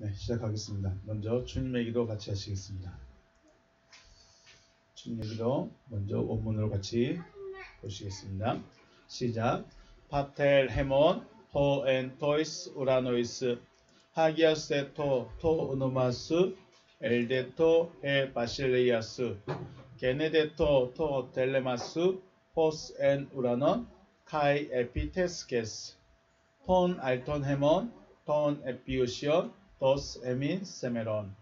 네, 시작하겠습니다. 먼저 주님의 기도 같이 하시겠습니다. 주님의 기도 먼저 원문으로 같이 보시겠습니다. 시작. 파텔 헤몬 호엔 토이스 우라노이스 하기아스테토 토 우노마스 엘데토 에 바실레이아스 게네데토 토 텔레마스 호스 엔 우라논 카이 에피테스케스 톤 알톤 헤몬 톤 에피우시온 도스 헤민 세메론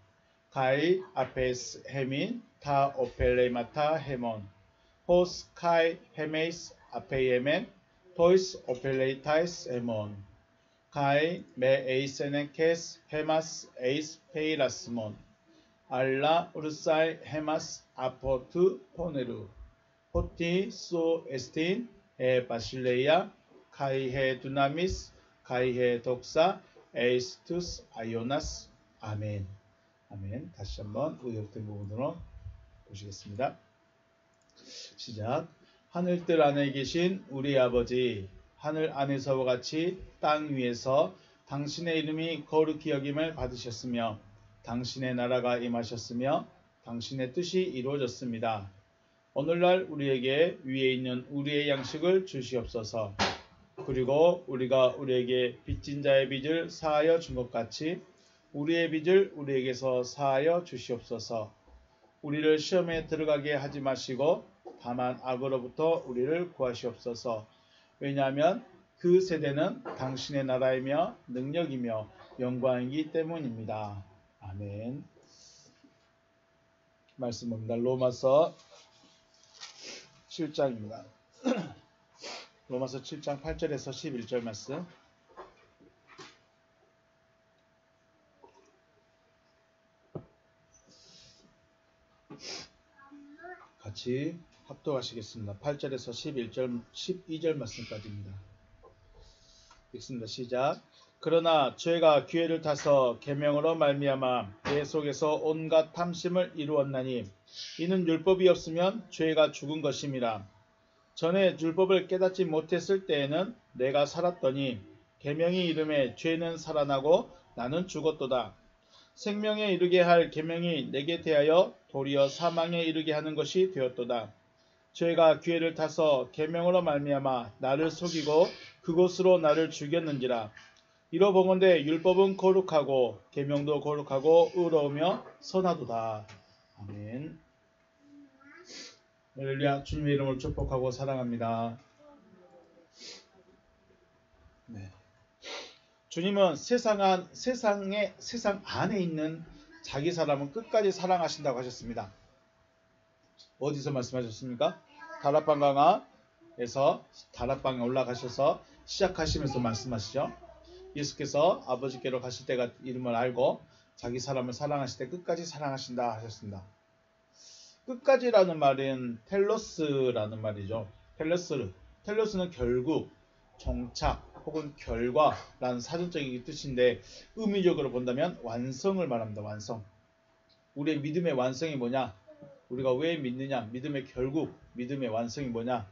카이 아페스 헤민 타 오펠레마타 헤몬 호스 카이 헤메이스 아페이에멘 토이스 오펠레이타이스 헤몬 카이 메 에이세네케스 헤마스 에이스 페이라스몬 알라 우르사이 헤마스 아포트 포네루 호티 소 에스틴 에 바실레이아 카이헤 두나미스 카이헤 독사 에이스투스 아이오나스 아멘. 아멘. 다시 한번 의역된 부분으로 보시겠습니다. 시작. 하늘들 안에 계신 우리 아버지, 하늘 안에서와 같이 땅 위에서 당신의 이름이 거룩히 여김을 받으셨으며 당신의 나라가 임하셨으며 당신의 뜻이 이루어졌습니다. 오늘날 우리에게 위에 있는 우리의 양식을 주시옵소서. 그리고 우리가 우리에게 빚진 자의 빚을 사하여 준 것 같이 우리의 빚을 우리에게서 사하여 주시옵소서. 우리를 시험에 들어가게 하지 마시고 다만 악으로부터 우리를 구하시옵소서. 왜냐하면 그 세대는 당신의 나라이며 능력이며 영광이기 때문입니다. 아멘. 말씀입니다. 로마서 7장입니다. 로마서 7장 8절에서 11절 말씀. 같이 합독하시겠습니다. 8절에서 12절 말씀까지입니다. 읽습니다. 시작. 그러나 죄가 기회를 타서 계명으로 말미암아 내 속에서 온갖 탐심을 이루었나니 이는 율법이 없으면 죄가 죽은 것임이라. 전에 율법을 깨닫지 못했을 때에는 내가 살았더니 계명이 이름에 죄는 살아나고 나는 죽었도다. 생명에 이르게 할 계명이 내게 대하여 도리어 사망에 이르게 하는 것이 되었도다. 죄가 기회를 타서 계명으로 말미암아 나를 속이고 그곳으로 나를 죽였는지라. 이러보건대 율법은 거룩하고 계명도 거룩하고 의로우며 선하도다. 아멘. 할렐루야. 주님의 이름을 축복하고 사랑합니다. 네. 주님은 세상 안에 있는 자기 사람은 끝까지 사랑하신다고 하셨습니다. 어디서 말씀하셨습니까? 다락방 강화에서 다락방에 올라가셔서 시작하시면서 말씀하시죠. 예수께서 아버지께로 가실 때가 이름을 알고 자기 사람을 사랑하실 때 끝까지 사랑하신다 하셨습니다. 끝까지라는 말은 텔로스라는 말이죠. 텔로스는 결국, 종착 혹은 결과라는 사전적인 뜻인데 의미적으로 본다면 완성을 말합니다. 완성. 우리의 믿음의 완성이 뭐냐? 우리가 왜 믿느냐? 믿음의 결국, 믿음의 완성이 뭐냐?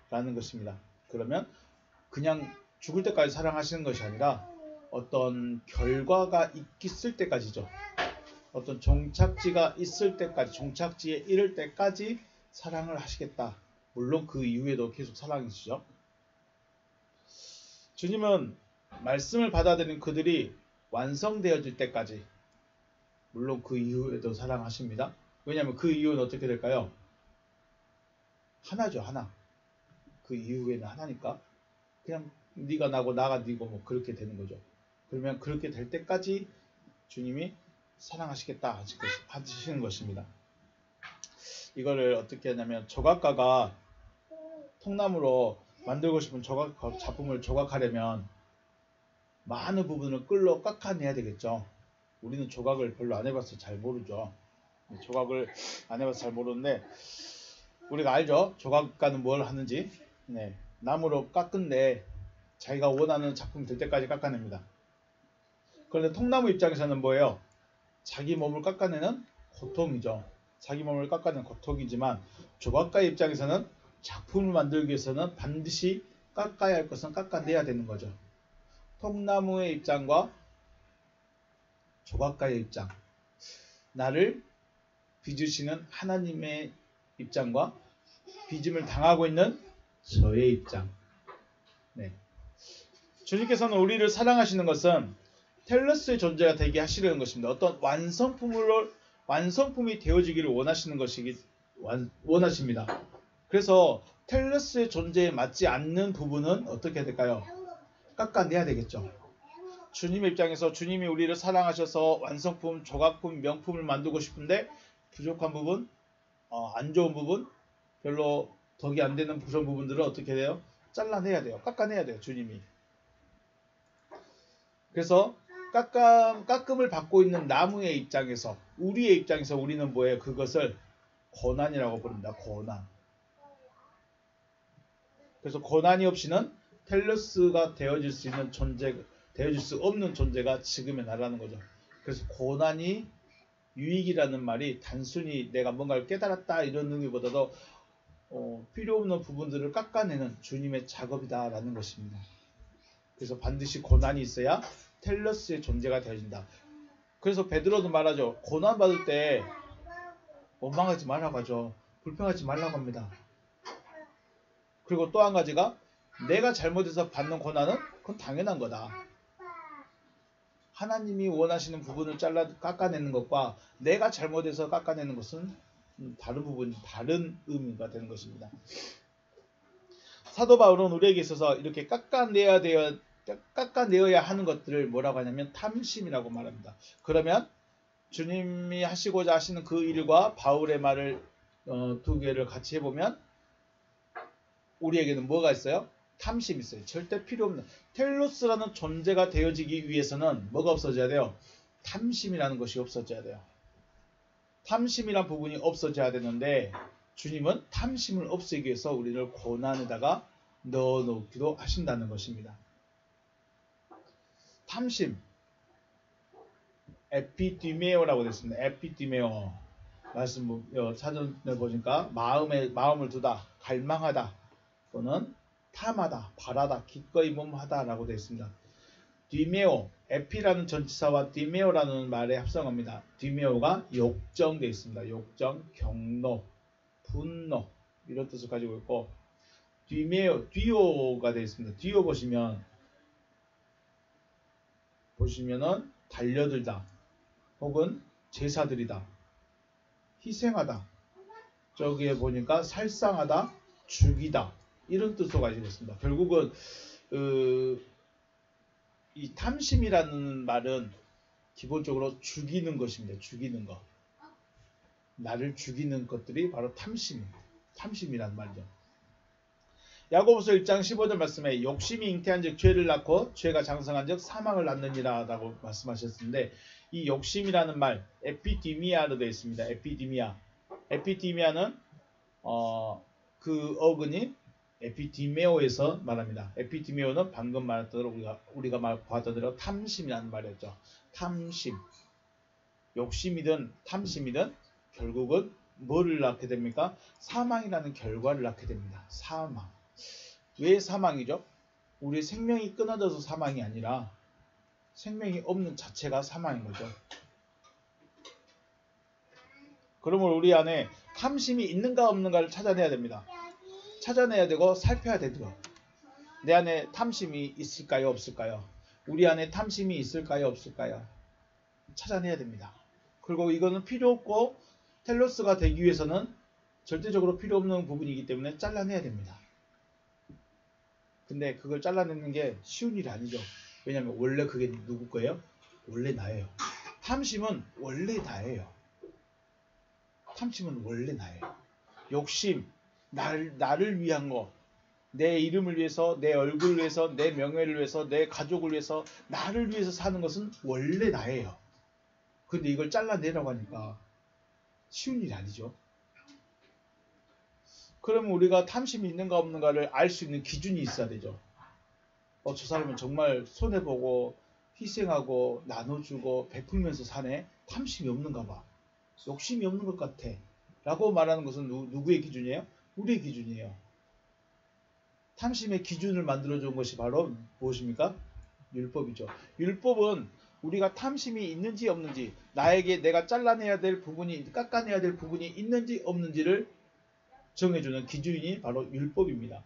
라는 것입니다. 그러면 그냥 죽을 때까지 사랑하시는 것이 아니라 어떤 결과가 있을 때까지죠. 어떤 종착지가 있을 때까지, 종착지에 이를 때까지 사랑을 하시겠다. 물론 그 이후에도 계속 사랑이시죠. 주님은 말씀을 받아들인 그들이 완성되어질 때까지, 물론 그 이후에도 사랑하십니다. 왜냐하면 그 이후는 어떻게 될까요? 하나죠, 하나. 그 이후에는 하나니까 그냥 네가 나고 나가 네고 뭐 그렇게 되는 거죠. 그러면 그렇게 될 때까지 주님이 사랑하시겠다 하시는 것입니다. 이거를 어떻게 하냐면 조각가가 통나무로 만들고 싶은 작품을 조각하려면 많은 부분을 끌로 깎아내야 되겠죠. 우리는 조각을 별로 안 해봐서 잘 모르죠. 조각을 안 해봐서 잘 모르는데 우리가 알죠. 조각가는 뭘 하는지. 네, 나무로 깎은데 자기가 원하는 작품이 될 때까지 깎아냅니다. 그런데 통나무 입장에서는 뭐예요? 자기 몸을 깎아내는 고통이죠. 자기 몸을 깎아내는 고통이지만 조각가의 입장에서는 작품을 만들기 위해서는 반드시 깎아야 할 것은 깎아내야 되는 거죠. 통나무의 입장과 조각가의 입장, 나를 빚으시는 하나님의 입장과 빚음을 당하고 있는 저의 입장. 네. 주님께서는 우리를 사랑하시는 것은 텔레스의 존재가 되게 하시려는 것입니다. 어떤 완성품이 되어지기를 원하십니다. 그래서 텔레스의 존재에 맞지 않는 부분은 어떻게 될까요? 깎아내야 되겠죠. 주님의 입장에서 주님이 우리를 사랑하셔서 완성품, 조각품, 명품을 만들고 싶은데 부족한 부분, 안 좋은 부분, 별로 덕이 안 되는 그런 부분들을 어떻게 돼요? 잘라내야 돼요. 깎아내야 돼요. 주님이. 그래서 깎음을 받고 있는 나무의 입장에서, 우리의 입장에서 우리는 뭐예요? 그것을 고난이라고 부릅니다. 고난. 그래서 고난이 없이는 텔레스가 되어질 수 없는 존재가 지금의 나라는 거죠. 그래서 고난이 유익이라는 말이 단순히 내가 뭔가를 깨달았다 이런 의미보다도 필요 없는 부분들을 깎아내는 주님의 작업이다라는 것입니다. 그래서 반드시 고난이 있어야 텔레스의 존재가 되어진다. 그래서 베드로도 말하죠. 고난 받을 때 원망하지 말라고 하죠. 불평하지 말라고 합니다. 그리고 또 한 가지가 내가 잘못해서 받는 고난은 그건 당연한 거다. 하나님이 원하시는 부분을 깎아내는 것과 내가 잘못해서 깎아내는 것은 다른 의미가 되는 것입니다. 사도 바울은 우리에게 있어서 이렇게 깎아내어야 하는 것들을 뭐라고 하냐면 탐심이라고 말합니다. 그러면 주님이 하시고자 하시는 그 일과 바울의 말을 두 개를 같이 해보면 우리에게는 뭐가 있어요? 탐심이 있어요. 절대 필요 없는 텔로스라는 존재가 되어지기 위해서는 뭐가 없어져야 돼요? 탐심이라는 것이 없어져야 돼요. 탐심이란 부분이 없어져야 되는데 주님은 탐심을 없애기 위해서 우리를 고난에다가 넣어놓기도 하신다는 것입니다. 탐심, 에피디메오라고 되어 있습니다. 에피디메오 말씀 사전을 보니까 마음을 두다, 갈망하다 또는 탐하다, 바라다, 기꺼이 몸하다라고 되어 있습니다. 디메오, 에피라는 전치사와 디메오라는 말에 합성합니다. 디메오가 욕정 되어 있습니다. 욕정, 경노, 분노 이런 뜻을 가지고 있고 디오가 되어 있습니다. 디오 보시면은 달려들다 혹은 제사드리다, 희생하다, 저기에 보니까 살상하다, 죽이다 이런 뜻으로 가지고 있습니다. 결국은 이 탐심이라는 말은 기본적으로 죽이는 것입니다. 죽이는 것. 나를 죽이는 것들이 바로 탐심이란 말이죠. 야고보서 1장 15절 말씀에 욕심이 잉태한 즉 죄를 낳고 죄가 장성한 즉 사망을 낳느니라 라고 말씀하셨는데 이 욕심이라는 말 에피디미아로 되어 있습니다. 에피디미아는 그 어근이 에피디메오에서 말합니다. 에피디메오는 방금 말했던 우리가 봤던 대로 탐심이라는 말이었죠. 탐심, 욕심이든 탐심이든 결국은 뭐를 낳게 됩니까? 사망이라는 결과를 낳게 됩니다. 사망. 왜 사망이죠? 우리의 생명이 끊어져서 사망이 아니라 생명이 없는 자체가 사망인 거죠. 그러면 우리 안에 탐심이 있는가 없는가를 찾아내야 됩니다. 찾아내야 되고 살펴야 되죠. 내 안에 탐심이 있을까요? 없을까요? 우리 안에 탐심이 있을까요? 없을까요? 찾아내야 됩니다. 그리고 이거는 필요 없고 텔로스가 되기 위해서는 절대적으로 필요 없는 부분이기 때문에 잘라내야 됩니다. 근데 그걸 잘라내는 게 쉬운 일이 아니죠. 왜냐하면 원래 그게 누구 거예요? 원래 나예요. 탐심은 원래 나예요. 탐심은 원래 나예요. 욕심, 나를 위한 거, 내 이름을 위해서, 내 얼굴을 위해서, 내 명예를 위해서, 내 가족을 위해서, 나를 위해서 사는 것은 원래 나예요. 근데 이걸 잘라내라고 하니까 쉬운 일이 아니죠. 그러면 우리가 탐심이 있는가 없는가를 알 수 있는 기준이 있어야 되죠. 저 사람은 정말 손해보고 희생하고 나눠주고 베풀면서 사네. 탐심이 없는가 봐. 욕심이 없는 것 같아. 라고 말하는 것은 누구의 기준이에요? 우리의 기준이에요. 탐심의 기준을 만들어준 것이 바로 무엇입니까? 율법이죠. 율법은 우리가 탐심이 있는지 없는지, 나에게 내가 잘라내야 될 부분이, 깎아내야 될 부분이 있는지 없는지를 정해주는 기준이 바로 율법입니다.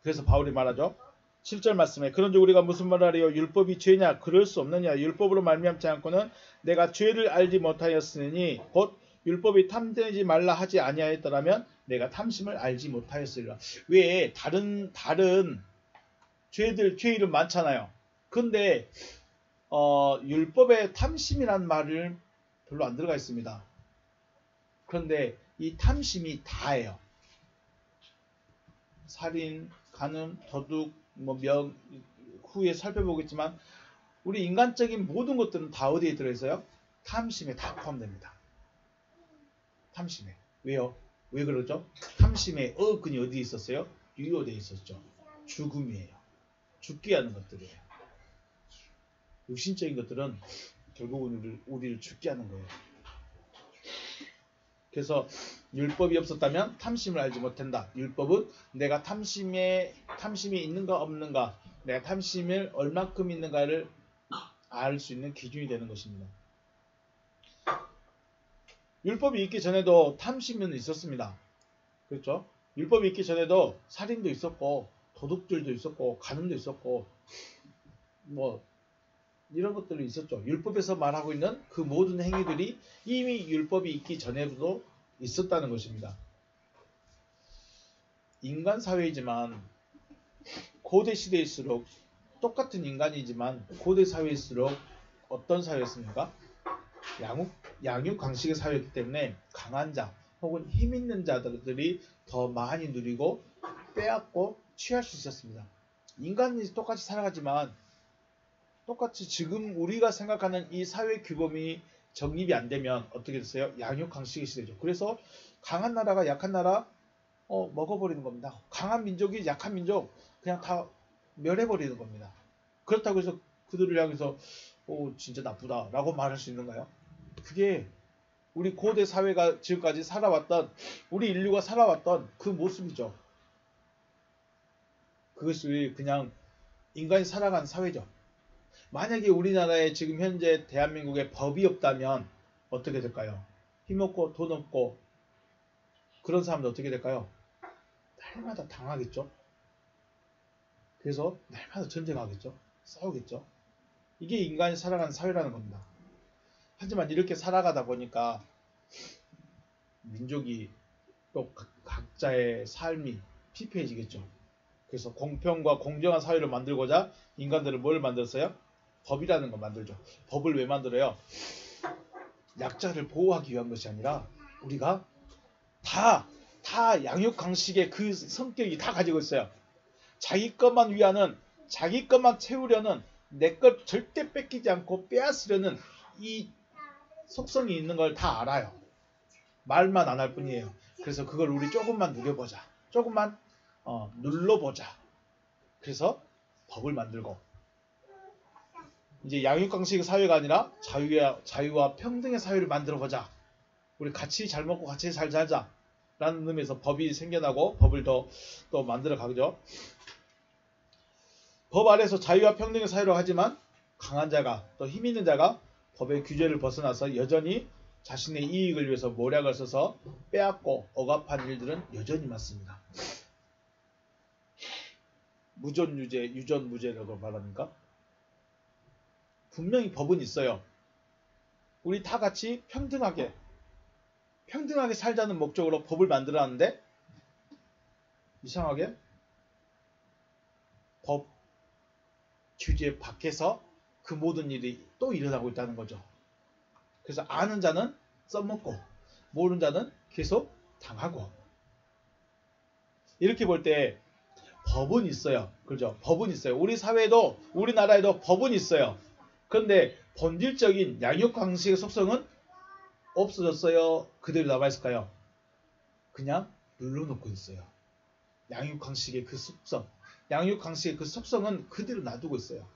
그래서 바울이 말하죠. 7절 말씀에 그런즉 우리가 무슨 말을 하리요? 율법이 죄냐? 그럴 수 없느냐? 율법으로 말미암지 않고는 내가 죄를 알지 못하였으니 곧 율법이 탐내지 말라 하지 아니하였더라면 내가 탐심을 알지 못하였으리라. 왜 다른 죄 이름 많잖아요. 근데 율법에 탐심이란 말을 별로 안 들어가 있습니다. 그런데 이 탐심이 다예요. 살인, 간음, 도둑, 후에 살펴보겠지만 우리 인간적인 모든 것들은 다 어디에 들어있어요? 탐심에 다 포함됩니다. 탐심에. 왜요? 왜 그러죠? 탐심의 어근이 어디에 있었어요? 유효되어 있었죠. 죽음이에요. 죽게 하는 것들이에요. 육신적인 것들은 결국은 우리를 죽게 하는 거예요. 그래서 율법이 없었다면 탐심을 알지 못한다. 율법은 내가 탐심이 있는가 없는가, 내가 탐심을 얼마큼 있는가를 알 수 있는 기준이 되는 것입니다. 율법이 있기 전에도 탐심은 있었습니다. 그렇죠? 율법이 있기 전에도 살인도 있었고 도둑질도 있었고 간음도 있었고 이런 것들이 있었죠. 율법에서 말하고 있는 그 모든 행위들이 이미 율법이 있기 전에도 있었다는 것입니다. 인간 사회이지만 고대 시대일수록 똑같은 인간이지만 고대 사회일수록 어떤 사회였습니까? 양육 강식의 사회였기 때문에 강한 자 혹은 힘 있는 자들이 더 많이 누리고 빼앗고 취할 수 있었습니다. 인간이 똑같이 살아가지만 똑같이 지금 우리가 생각하는 이 사회 규범이 정립이 안 되면 어떻게 됐어요? 양육 강식의 시대죠. 그래서 강한 나라가 약한 나라 먹어버리는 겁니다. 강한 민족이 약한 민족 그냥 다 멸해버리는 겁니다. 그렇다고 해서 그들을 향해서 진짜 나쁘다 라고 말할 수 있는가요? 그게 우리 고대 사회가 지금까지 살아왔던 우리 인류가 살아왔던 그 모습이죠. 그것이 그냥 인간이 살아간 사회죠. 만약에 우리나라에 지금 현재 대한민국에 법이 없다면 어떻게 될까요? 힘없고 돈 없고 그런 사람들 어떻게 될까요? 날마다 당하겠죠. 그래서 날마다 전쟁하겠죠. 싸우겠죠. 이게 인간이 살아가는 사회라는 겁니다. 하지만 이렇게 살아가다 보니까 민족이 또 각자의 삶이 피폐해지겠죠. 그래서 공평과 공정한 사회를 만들고자 인간들은 뭘 만들었어요? 법이라는 걸 만들죠. 법을 왜 만들어요? 약자를 보호하기 위한 것이 아니라 우리가 다 양육 강식의 그 성격이 다 가지고 있어요. 자기 것만 위하는, 자기 것만 채우려는, 내 것 절대 뺏기지 않고 빼앗으려는 이 속성이 있는 걸 다 알아요. 말만 안 할 뿐이에요. 그래서 그걸 우리 조금만 누려보자. 조금만 눌러보자. 그래서 법을 만들고 이제 양육강식의 사회가 아니라 자유와 평등의 사회를 만들어보자. 우리 같이 잘 먹고 같이 잘 살자. 라는 의미에서 법이 생겨나고 법을 또 만들어 가죠. 법 아래서 자유와 평등의 사회로 하지만 강한 자가 또 힘 있는 자가 법의 규제를 벗어나서 여전히 자신의 이익을 위해서 모략을 써서 빼앗고 억압한 일들은 여전히 많습니다. 무존유죄, 유전무죄라고 말합니까? 분명히 법은 있어요. 우리 다 같이 평등하게 살자는 목적으로 법을 만들어놨는데 이상하게 법 규제 밖에서 그 모든 일이 또 일어나고 있다는 거죠. 그래서 아는 자는 써먹고 모르는 자는 계속 당하고 이렇게 볼 때 법은 있어요. 그렇죠? 법은 있어요. 우리 사회에도 우리나라에도 법은 있어요. 그런데 본질적인 양육 방식의 속성은 없어졌어요? 그대로 남아있을까요? 그냥 눌러놓고 있어요. 양육 방식의 그 속성은 그대로 놔두고 있어요.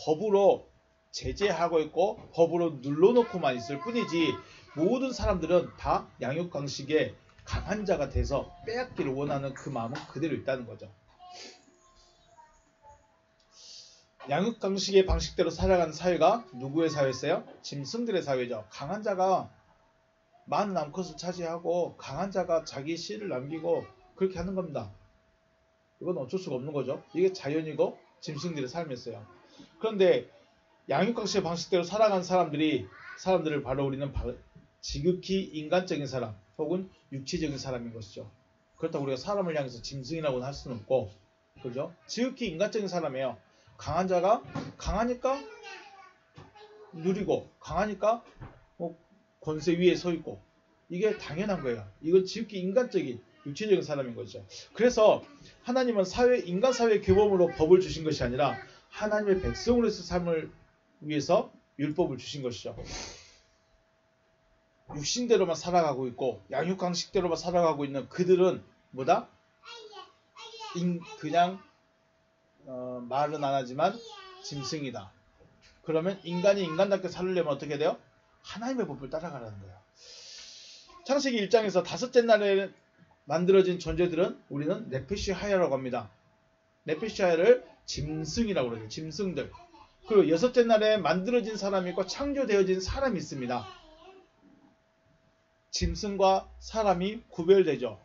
법으로 제재하고 있고 법으로 눌러놓고만 있을 뿐이지 모든 사람들은 다 양육 방식의 강한 자가 돼서 빼앗기를 원하는 그 마음은 그대로 있다는 거죠. 양육강식의 방식대로 살아가는 사회가 누구의 사회였어요? 짐승들의 사회죠. 강한 자가 많은 암컷을 차지하고 강한 자가 자기 씨를 남기고 그렇게 하는 겁니다. 이건 어쩔 수가 없는 거죠. 이게 자연이고 짐승들의 삶이었어요. 그런데 양육강식의 방식대로 살아가는 사람들을 바로 우리는 지극히 인간적인 사람 혹은 육체적인 사람인 것이죠. 그렇다고 우리가 사람을 향해서 짐승이라고는 할 수는 없고, 그죠? 지극히 인간적인 사람이에요. 강한 자가 강하니까 누리고 강하니까 권세 위에 서 있고, 이게 당연한 거예요. 이건 지극히 인간적인 육체적인 사람인 거죠. 그래서 하나님은 인간 사회 규범으로 법을 주신 것이 아니라 하나님의 백성으로서 삶을 위해서 율법을 주신 것이죠. 육신대로만 살아가고 있고 양육강식대로만 살아가고 있는 그들은 뭐다? 그냥 말은 안 하지만 짐승이다. 그러면 인간이 인간답게 살려면 어떻게 돼요? 하나님의 법을 따라가라는 거예요. 창세기 1장에서 다섯째 날에 만들어진 존재들은 우리는 네페시 하야라고 합니다. 네페시 하야를 짐승이라고 그러죠. 짐승들. 그리고 여섯째 날에 만들어진 사람이 있고 창조되어진 사람이 있습니다. 짐승과 사람이 구별되죠.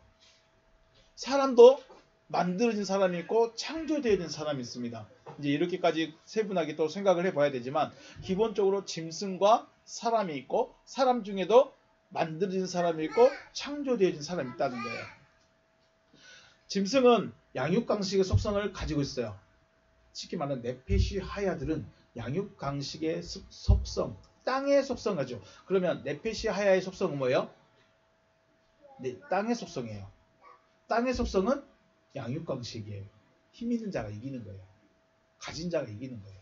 사람도 만들어진 사람이 있고 창조되어진 사람이 있습니다. 이제 이렇게까지 세분하게 또 생각을 해봐야 되지만 기본적으로 짐승과 사람이 있고 사람 중에도 만들어진 사람이 있고 창조되어진 사람이 있다는 거예요. 짐승은 양육강식의 속성을 가지고 있어요. 쉽게 말하면 네페시 하야들은 양육강식의 속성, 땅의 속성 가지고. 그러면 네페시 하야의 속성은 뭐예요? 네, 땅의 속성이에요. 땅의 속성은 양육강식이에요. 힘 있는 자가 이기는 거예요. 가진 자가 이기는 거예요.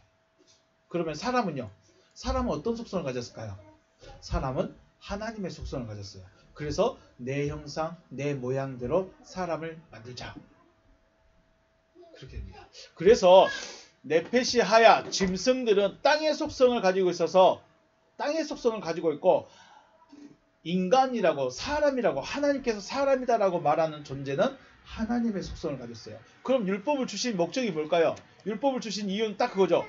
그러면 사람은요? 사람은 어떤 속성을 가졌을까요? 사람은 하나님의 속성을 가졌어요. 그래서 내 형상, 내 모양대로 사람을 만들자. 그렇게 됩니다. 그래서 네페시 하야, 짐승들은 땅의 속성을 가지고 있어서 땅의 속성을 가지고 있고 인간이라고 사람이라고 하나님께서 사람이다라고 말하는 존재는 하나님의 속성을 가졌어요. 그럼 율법을 주신 목적이 뭘까요? 율법을 주신 이유는 딱 그거죠.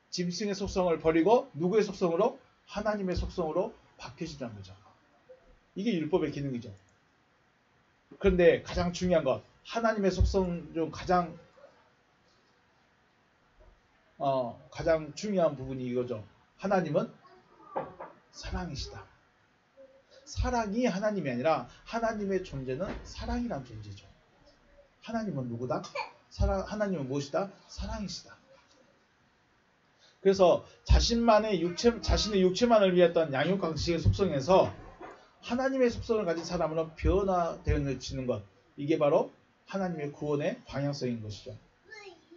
짐승의 속성을 버리고 누구의 속성으로? 하나님의 속성으로 바뀌어진다는 거죠. 이게 율법의 기능이죠. 그런데 가장 중요한 것, 하나님의 속성 중 가장 중요한 부분이 이거죠. 하나님은 사랑이시다. 사랑이 하나님이 아니라 하나님의 존재는 사랑이란 존재죠. 하나님은 누구다? 하나님은 무엇이다? 사랑이시다. 그래서 자신의 육체만을 위했던 양육강식의 속성에서 하나님의 속성을 가진 사람으로 변화되어지는 것, 이게 바로 하나님의 구원의 방향성인 것이죠.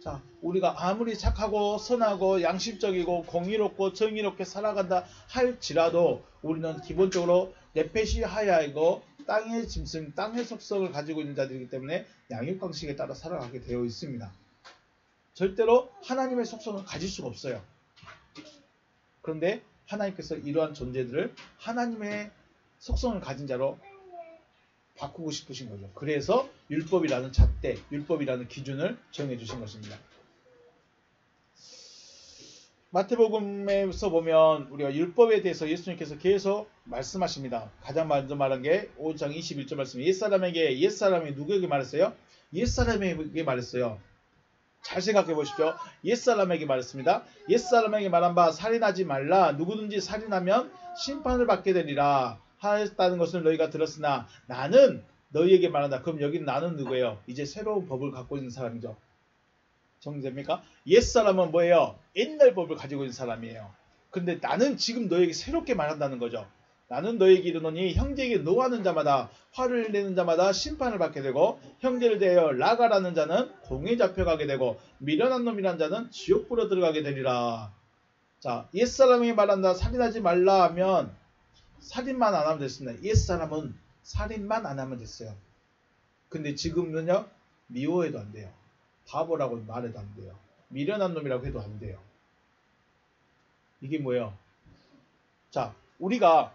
자, 우리가 아무리 착하고 선하고 양심적이고 공의롭고 정의롭게 살아간다 할지라도 우리는 기본적으로 네페시 하야이고 땅의 짐승, 땅의 속성을 가지고 있는 자들이기 때문에 양육강식에 따라 살아가게 되어 있습니다. 절대로 하나님의 속성을 가질 수가 없어요. 그런데 하나님께서 이러한 존재들을 하나님의 속성을 가진 자로 바꾸고 싶으신 거죠. 그래서 율법이라는 잣대, 율법이라는 기준을 정해주신 것입니다. 마태복음에서 보면 우리가 율법에 대해서 예수님께서 계속 말씀하십니다. 가장 먼저 말한 게 5장 21절 말씀. 옛사람이 누구에게 말했어요? 옛사람에게 말했어요. 잘 생각해 보십시오. 옛사람에게 말했습니다. 옛사람에게 말한 바 살인하지 말라. 누구든지 살인하면 심판을 받게 되리라 하였다는 것을 너희가 들었으나 나는 너희에게 말한다. 그럼 여기는 나는 누구예요? 이제 새로운 법을 갖고 있는 사람이죠. 정리됩니까? 옛사람은 뭐예요? 옛날 법을 가지고 있는 사람이에요. 근데 나는 지금 너에게 새롭게 말한다는 거죠. 나는 너에게 이르노니 형제에게 노하는 자마다 화를 내는 자마다 심판을 받게 되고 형제를 대하여 라가라는 자는 공에 잡혀가게 되고 미련한 놈이라는 자는 지옥불로 들어가게 되리라. 자, 옛사람에게 말한다. 살인하지 말라 하면 살인만 안 하면 됐습니다. 옛사람은 살인만 안 하면 됐어요. 근데 지금은요, 미워해도 안 돼요. 바보라고 말해도 안 돼요. 미련한 놈이라고 해도 안 돼요. 이게 뭐예요? 자, 우리가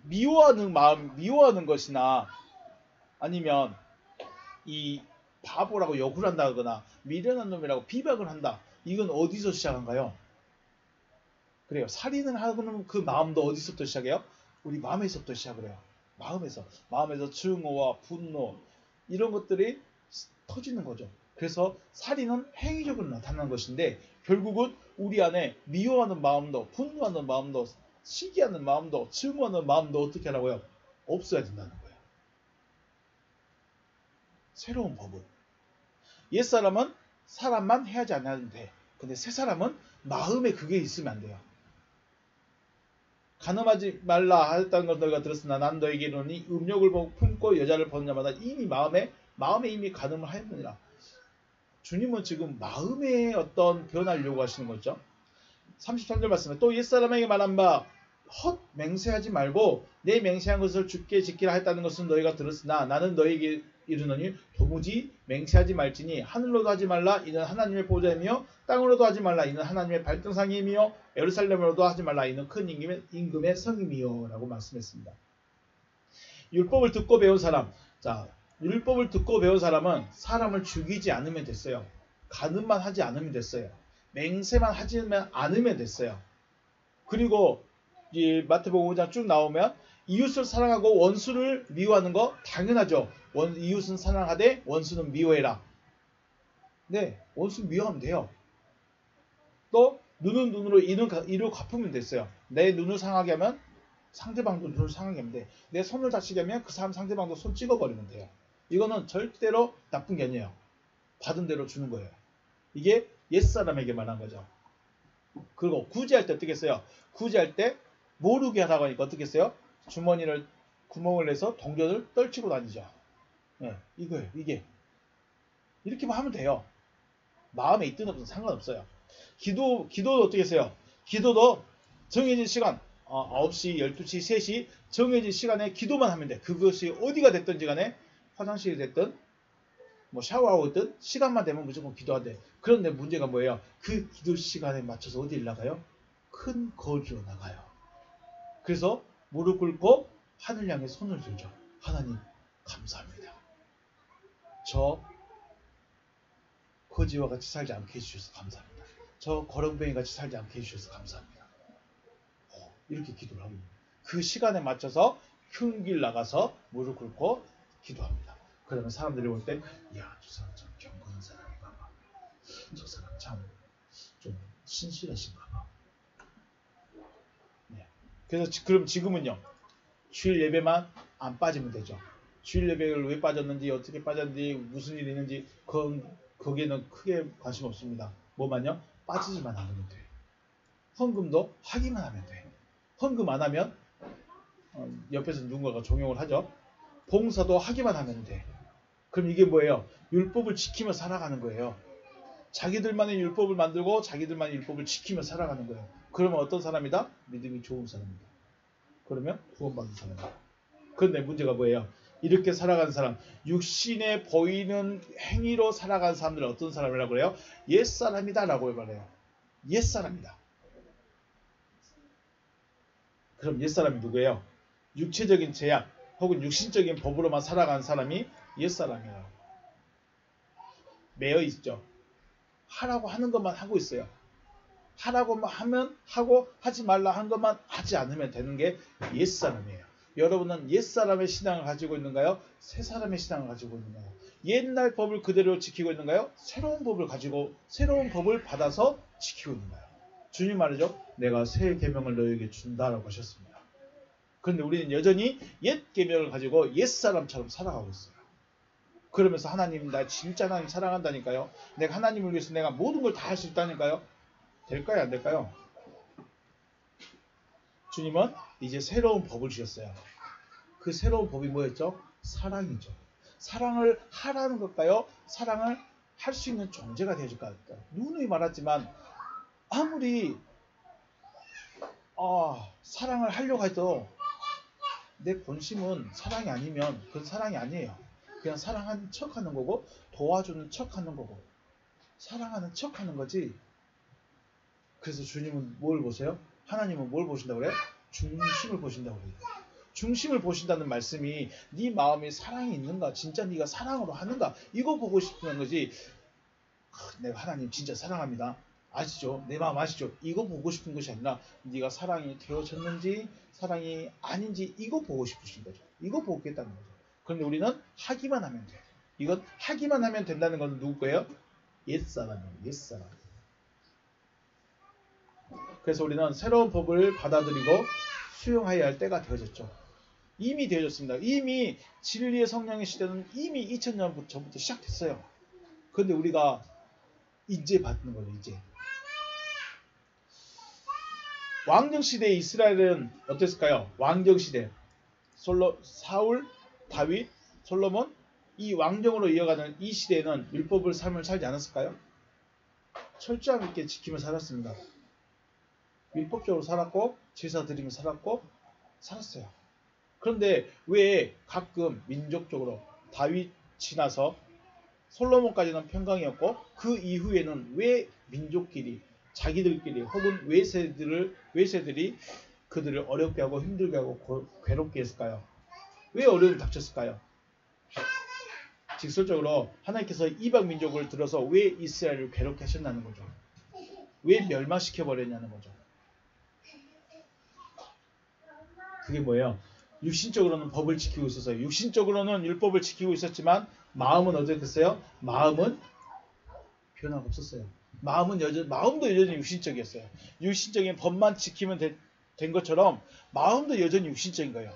미워하는 마음, 미워하는 것이나 아니면 이 바보라고 욕을 한다거나 미련한 놈이라고 비박을 한다. 이건 어디서 시작한가요? 그래요. 살인을 하는 그 마음도 어디서부터 시작해요? 우리 마음에서부터 시작을 해요. 마음에서 증오와 분노 이런 것들이 터지는 거죠. 그래서 살인은 행위적으로 나타나는 것인데 결국은 우리 안에 미워하는 마음도 분노하는 마음도 시기하는 마음도 증오하는 마음도 어떻게 하라고요? 없어야 된다는 거예요. 새로운 법은 옛사람은 사람만 해야지 않아도 돼. 근데 새사람은 마음에 그게 있으면 안 돼요. 간음하지 말라 하였다는 것 너희가 들었으나 난 너에게 이르노니 음욕을 품고 여자를 보는 자마다 이미 마음에 이미 간음을 하였느니라. 주님은 지금 마음의 어떤 변화를 요구하시는 거죠. 33절 말씀에 또 옛사람에게 말한 바 헛 맹세하지 말고 내 맹세한 것을 주께 지키라 했다는 것은 너희가 들었으나 나는 너희에게 이르노니 도무지 맹세하지 말지니 하늘로도 하지 말라 이는 하나님의 보좌이며 땅으로도 하지 말라 이는 하나님의 발등상이며 예루살렘으로도 하지 말라 이는 큰 임금의 성임이요 라고 말씀했습니다. 율법을 듣고 배운 사람, 자 율법을 듣고 배운 사람은 사람을 죽이지 않으면 됐어요. 간음만 하지 않으면 됐어요. 맹세만 하지 않으면 됐어요. 그리고 이 마태복음 5장 쭉 나오면 이웃을 사랑하고 원수를 미워하는 거 당연하죠. 이웃은 사랑하되 원수는 미워해라. 네, 원수 미워하면 돼요. 또 눈은 눈으로 이로 갚으면 됐어요. 내 눈을 상하게 하면 상대방도 눈을 상하게 하면 돼. 내 손을 다치게 하면 그 사람 상대방도 손 찍어버리면 돼요. 이거는 절대로 나쁜 게 아니에요. 받은 대로 주는 거예요. 이게 옛사람에게 말한 거죠. 그리고 구제할 때 어떻게 했어요? 구제할 때 모르게 하라고 하니까 어떻게 했어요? 주머니를 구멍을 내서 동전을 떨치고 다니죠. 네, 이거예요. 이게 이렇게만 하면 돼요. 마음에 있든 없든 상관없어요. 기도도 어떻게 했어요? 기도도 정해진 시간 9시, 12시, 3시 정해진 시간에 기도만 하면 돼. 그것이 어디가 됐든지 간에 화장실이 됐든 뭐 샤워하고 있든 시간만 되면 무조건 기도하대. 그런데 문제가 뭐예요? 그 기도 시간에 맞춰서 어디를 나가요? 큰 거리로 나가요. 그래서 무릎 꿇고 하늘 향해 손을 들죠. 하나님 감사합니다. 저 거지와 같이 살지 않게 해주셔서 감사합니다. 저 거렁뱅이 같이 살지 않게 해주셔서 감사합니다. 이렇게 기도를 합니다. 그 시간에 맞춰서 흉길 나가서 무릎 꿇고 기도합니다. 그러면 사람들이 볼 때 이야 저 사람 참 경건한 사람인가 봐. 저 사람 참 좀 신실하신가 봐. 네. 그래서 그럼 지금은요. 주일 예배만 안 빠지면 되죠. 주일 예배를 왜 빠졌는지 어떻게 빠졌는지 무슨 일이 있는지 거기에는 크게 관심 없습니다. 뭐만요? 빠지지만 않으면 돼. 헌금도 하기만 하면 돼. 헌금 안 하면 옆에서 누군가가 종용을 하죠. 봉사도 하기만 하면 돼. 그럼 이게 뭐예요? 율법을 지키며 살아가는 거예요. 자기들만의 율법을 만들고 자기들만의 율법을 지키며 살아가는 거예요. 그러면 어떤 사람이다? 믿음이 좋은 사람이다. 그러면 구원받는 사람이다. 그런데 문제가 뭐예요? 이렇게 살아가는 사람, 육신에 보이는 행위로 살아가는 사람들은 어떤 사람이라고 그래요? 옛사람이다 라고 말해요. 옛사람이다. 그럼 옛사람이 누구예요? 육체적인 제약 혹은 육신적인 법으로만 살아가는 사람이 옛사람이에요. 매여 있죠. 하라고 하는 것만 하고 있어요. 하라고만 하면 하고 하지 말라 한 것만 하지 않으면 되는 게 옛사람이에요. 여러분은 옛사람의 신앙을 가지고 있는가요? 새사람의 신앙을 가지고 있는가요? 옛날 법을 그대로 지키고 있는가요? 새로운 법을 받아서 지키고 있는가요? 주님 말이죠. 내가 새 계명을 너에게 준다라고 하셨습니다. 그런데 우리는 여전히 옛 계명을 가지고 옛사람처럼 살아가고 있어요. 그러면서 하나님 나 진짜 하나님 사랑한다니까요. 내가 하나님을 위해서 내가 모든 걸 다 할 수 있다니까요. 될까요? 안 될까요? 주님은 이제 새로운 법을 주셨어요. 그 새로운 법이 뭐였죠? 사랑이죠. 사랑을 하라는 걸까요? 사랑을 할 수 있는 존재가 되어줄까요? 누누이 말했지만 아무리 사랑을 하려고 해도 내 본심은 사랑이 아니면 그건 사랑이 아니에요. 그냥 사랑하는 척하는 거고 도와주는 척하는 거고 사랑하는 척하는 거지. 그래서 주님은 뭘 보세요? 하나님은 뭘 보신다고 그래요? 중심을 보신다고 그래요. 중심을 보신다는 말씀이 네 마음에 사랑이 있는가, 진짜 네가 사랑으로 하는가, 이거 보고 싶은 거지. 내가 하나님 진짜 사랑합니다, 아시죠? 내 마음 아시죠? 이거 보고 싶은 것이 아니라 네가 사랑이 되어졌는지 사랑이 아닌지 이거 보고 싶으신 거죠. 이거 보겠다는 거죠. 그런데 우리는 하기만 하면 돼. 이건 하기만 하면 된다는 건 누구 거예요? 옛사람이에요. 옛사람. 그래서 우리는 새로운 법을 받아들이고 수용해야 할 때가 되어졌죠. 이미 되어졌습니다. 이미 진리의 성령의 시대는 이미 2000년 전부터 시작됐어요. 그런데 우리가 이제 받는 거죠. 이제. 왕정시대의 이스라엘은 어땠을까요? 왕정시대 사울, 다윗, 솔로몬, 이 왕정으로 이어가는 이 시대에는 율법을 삶을 살지 않았을까요? 철저하게 있게 지키며 살았습니다. 율법적으로 살았고 제사 드리며 살았고 살았어요. 그런데 왜 가끔 민족적으로 다윗 지나서 솔로몬까지는 평강이었고 그 이후에는 왜 민족끼리 자기들끼리 혹은 외세들이 그들을 어렵게 하고 힘들게 하고 괴롭게 했을까요? 왜 어려움이 닥쳤을까요? 직설적으로 하나님께서 이방 민족을 들어서 왜 이스라엘을 괴롭게 하셨다는 거죠. 왜 멸망시켜버렸냐는 거죠. 그게 뭐예요? 육신적으로는 법을 지키고 있었어요. 육신적으로는 율법을 지키고 있었지만 마음은 어땠어요? 마음은 변화가 없었어요. 마음도 여전히 육신적이었어요. 육신적인 법만 지키면 된 것처럼 마음도 여전히 육신적인 거예요.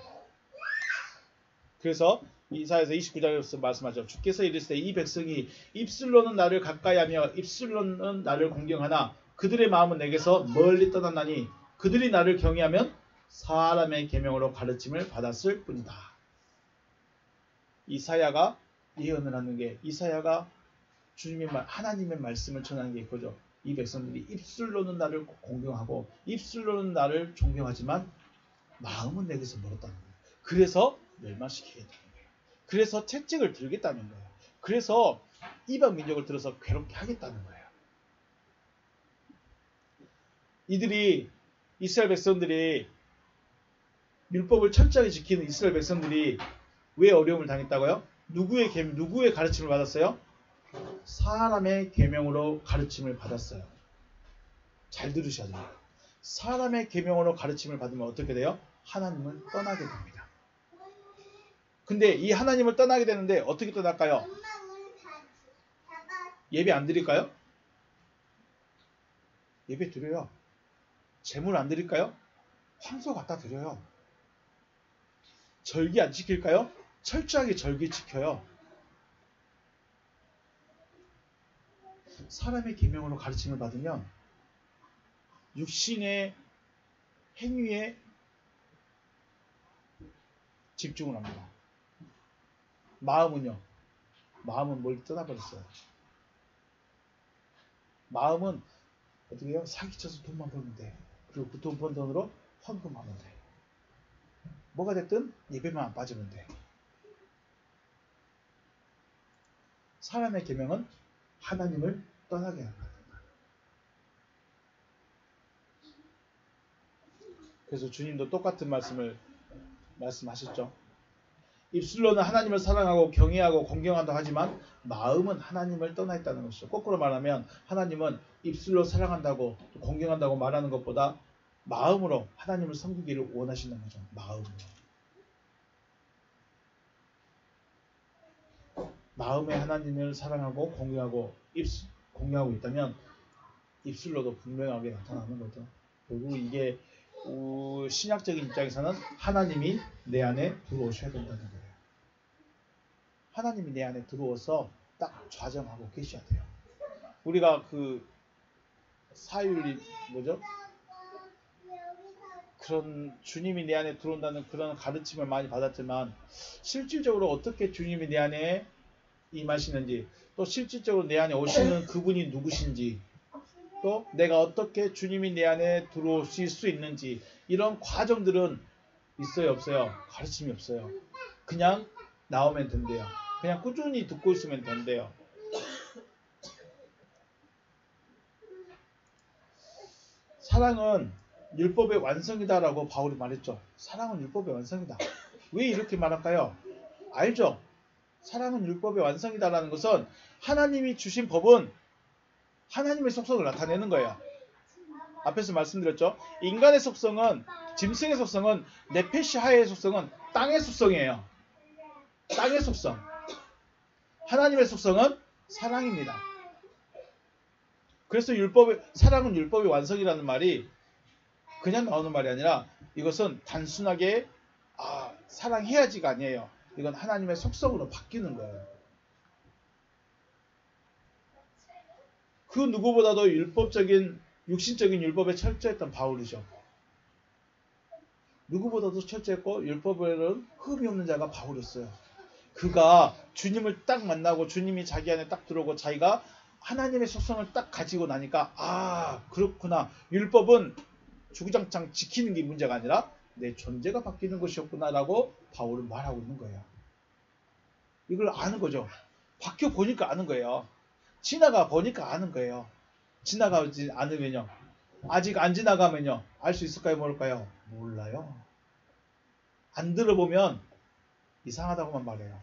그래서 이사야서 29절에서 말씀하죠. 주께서 이르시되 이 백성이 입술로는 나를 가까이하며 입술로는 나를 공경하나 그들의 마음은 내게서 멀리 떠났나니 그들이 나를 경외하면 사람의 계명으로 가르침을 받았을 뿐이다. 이사야가 예언을 하는 게, 이사야가 주님의 하나님의 말씀을 전하는 게 이거죠. 이 백성들이 입술로는 나를 공경하고 입술로는 나를 존경하지만 마음은 내게서 멀었다는 거예요. 그래서 멸망시키겠다는 거예요. 그래서 채찍을 들겠다는 거예요. 그래서 이방 민족을 들어서 괴롭게 하겠다는 거예요. 이스라엘 백성들이 율법을 철저하게 지키는 이스라엘 백성들이 왜 어려움을 당했다고요? 누구의 가르침을 받았어요? 사람의 계명으로 가르침을 받았어요. 잘 들으셔야 됩니다. 사람의 계명으로 가르침을 받으면 어떻게 돼요? 하나님을 떠나게 됩니다. 근데 이 하나님을 떠나게 되는데 어떻게 떠날까요? 예배 안 드릴까요? 예배 드려요. 제물 안 드릴까요? 황소 갖다 드려요. 절기 안 지킬까요? 철저하게 절기 지켜요. 사람의 계명으로 가르침을 받으면 육신의 행위에 집중을 합니다. 마음은요? 마음은 멀리 떠나버렸어요. 마음은 어떻게 해요? 사기쳐서 돈만 벌면 돼. 그리고 그 돈 번 돈으로 헌금하면 돼. 뭐가 됐든 예배만 안 빠지면 돼. 사람의 계명은 하나님을 떠나게 합니다. 그래서 주님도 똑같은 말씀하셨죠. 입술로는 하나님을 사랑하고 경외하고 공경한다고 하지만 마음은 하나님을 떠나 있다는 것이죠. 거꾸로 말하면 하나님은 입술로 사랑한다고 공경한다고 말하는 것보다 마음으로 하나님을 섬기기를 원하신다는 거죠. 마음으로. 마음에 하나님을 사랑하고 공경하고 있다면 입술로도 분명하게 나타나는 거죠. 결국 이게 신약적인 입장에서는 하나님이 내 안에 들어오셔야 된다는 거예요. 하나님이 내 안에 들어와서 딱 좌정하고 계셔야 돼요. 우리가 그 사율이 뭐죠? 그런 주님이 내 안에 들어온다는 그런 가르침을 많이 받았지만 실질적으로 어떻게 주님이 내 안에 임하시는지, 또 실질적으로 내 안에 오시는 그분이 누구신지, 또 내가 어떻게 주님이 내 안에 들어오실 수 있는지, 이런 과정들은 있어요, 없어요? 가르침이 없어요. 그냥 나오면 된대요. 그냥 꾸준히 듣고 있으면 된대요. 사랑은 율법의 완성이다라고 바울이 말했죠. 사랑은 율법의 완성이다. 왜 이렇게 말할까요? 알죠? 사랑은 율법의 완성이다라는 것은 하나님이 주신 법은 하나님의 속성을 나타내는 거예요. 앞에서 말씀드렸죠. 인간의 속성은, 짐승의 속성은, 네페시 하의 속성은 땅의 속성이에요. 땅의 속성. 하나님의 속성은 사랑입니다. 그래서 사랑은 율법의 완성이라는 말이 그냥 나오는 말이 아니라 이것은 단순하게 사랑해야지가 아니에요. 이건 하나님의 속성으로 바뀌는 거예요. 그 누구보다도 육신적인 율법에 철저했던 바울이죠. 누구보다도 철저했고 율법에는 흠이 없는 자가 바울이었어요. 그가 주님을 딱 만나고 주님이 자기 안에 딱 들어오고 자기가 하나님의 속성을 딱 가지고 나니까 그렇구나. 율법은 주구장창 지키는 게 문제가 아니라 내 존재가 바뀌는 것이었구나 라고 바울은 말하고 있는 거예요. 이걸 아는 거죠. 바뀌어 보니까 아는 거예요. 지나가 보니까 아는 거예요. 지나가지 않으면요. 아직 안 지나가면요. 알 수 있을까요? 모를까요? 몰라요. 안 들어보면 이상하다고만 말해요.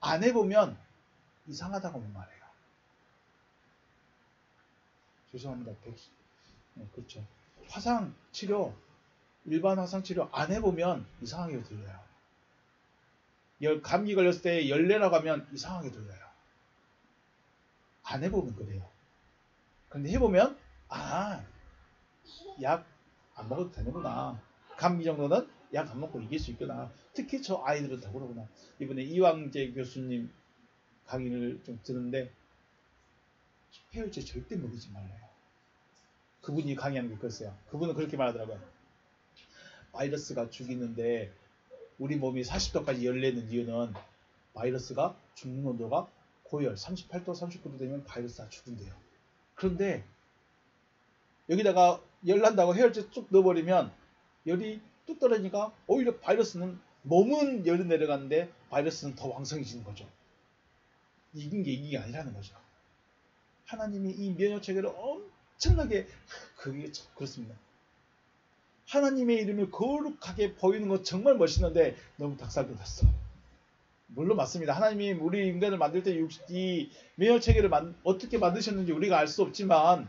안 해보면 이상하다고만 말해요. 죄송합니다. 네, 그렇죠. 화상 치료, 일반 화상 치료 안 해보면 이상하게 들려요. 감기 걸렸을 때 열내라고 하면 이상하게 들려요. 안 해보면 그래요. 근데 해보면 약 안 먹어도 되는구나. 감기 정도는 약 안 먹고 이길 수 있구나. 특히 저 아이들은 다 그러구나. 이번에 이왕재 교수님 강의를 좀 듣는데 해열제 절대 먹이지 말래요. 그분이 강의하는 게 그랬어요. 그분은 그렇게 말하더라고요. 바이러스가 죽이는데 우리 몸이 40도까지 열내는 이유는 바이러스가 죽는 온도가 고열 38도 39도 되면 바이러스가 죽은대요. 그런데 여기다가 열 난다고 해열제 쭉 넣어버리면 열이 뚝 떨어지니까 오히려 바이러스는 몸은 열이 내려가는데 바이러스는 더 왕성해지는 거죠. 이긴 게 이긴 게 아니라는 거죠. 하나님이 이 면역체계를 엄청나게 그게 참 그렇습니다. 하나님의 이름을 거룩하게 보이는 건 정말 멋있는데 너무 닭살돋았어. 물론 맞습니다. 하나님이 우리 인간을 만들 때 이 면역체계를 어떻게 만드셨는지 우리가 알 수 없지만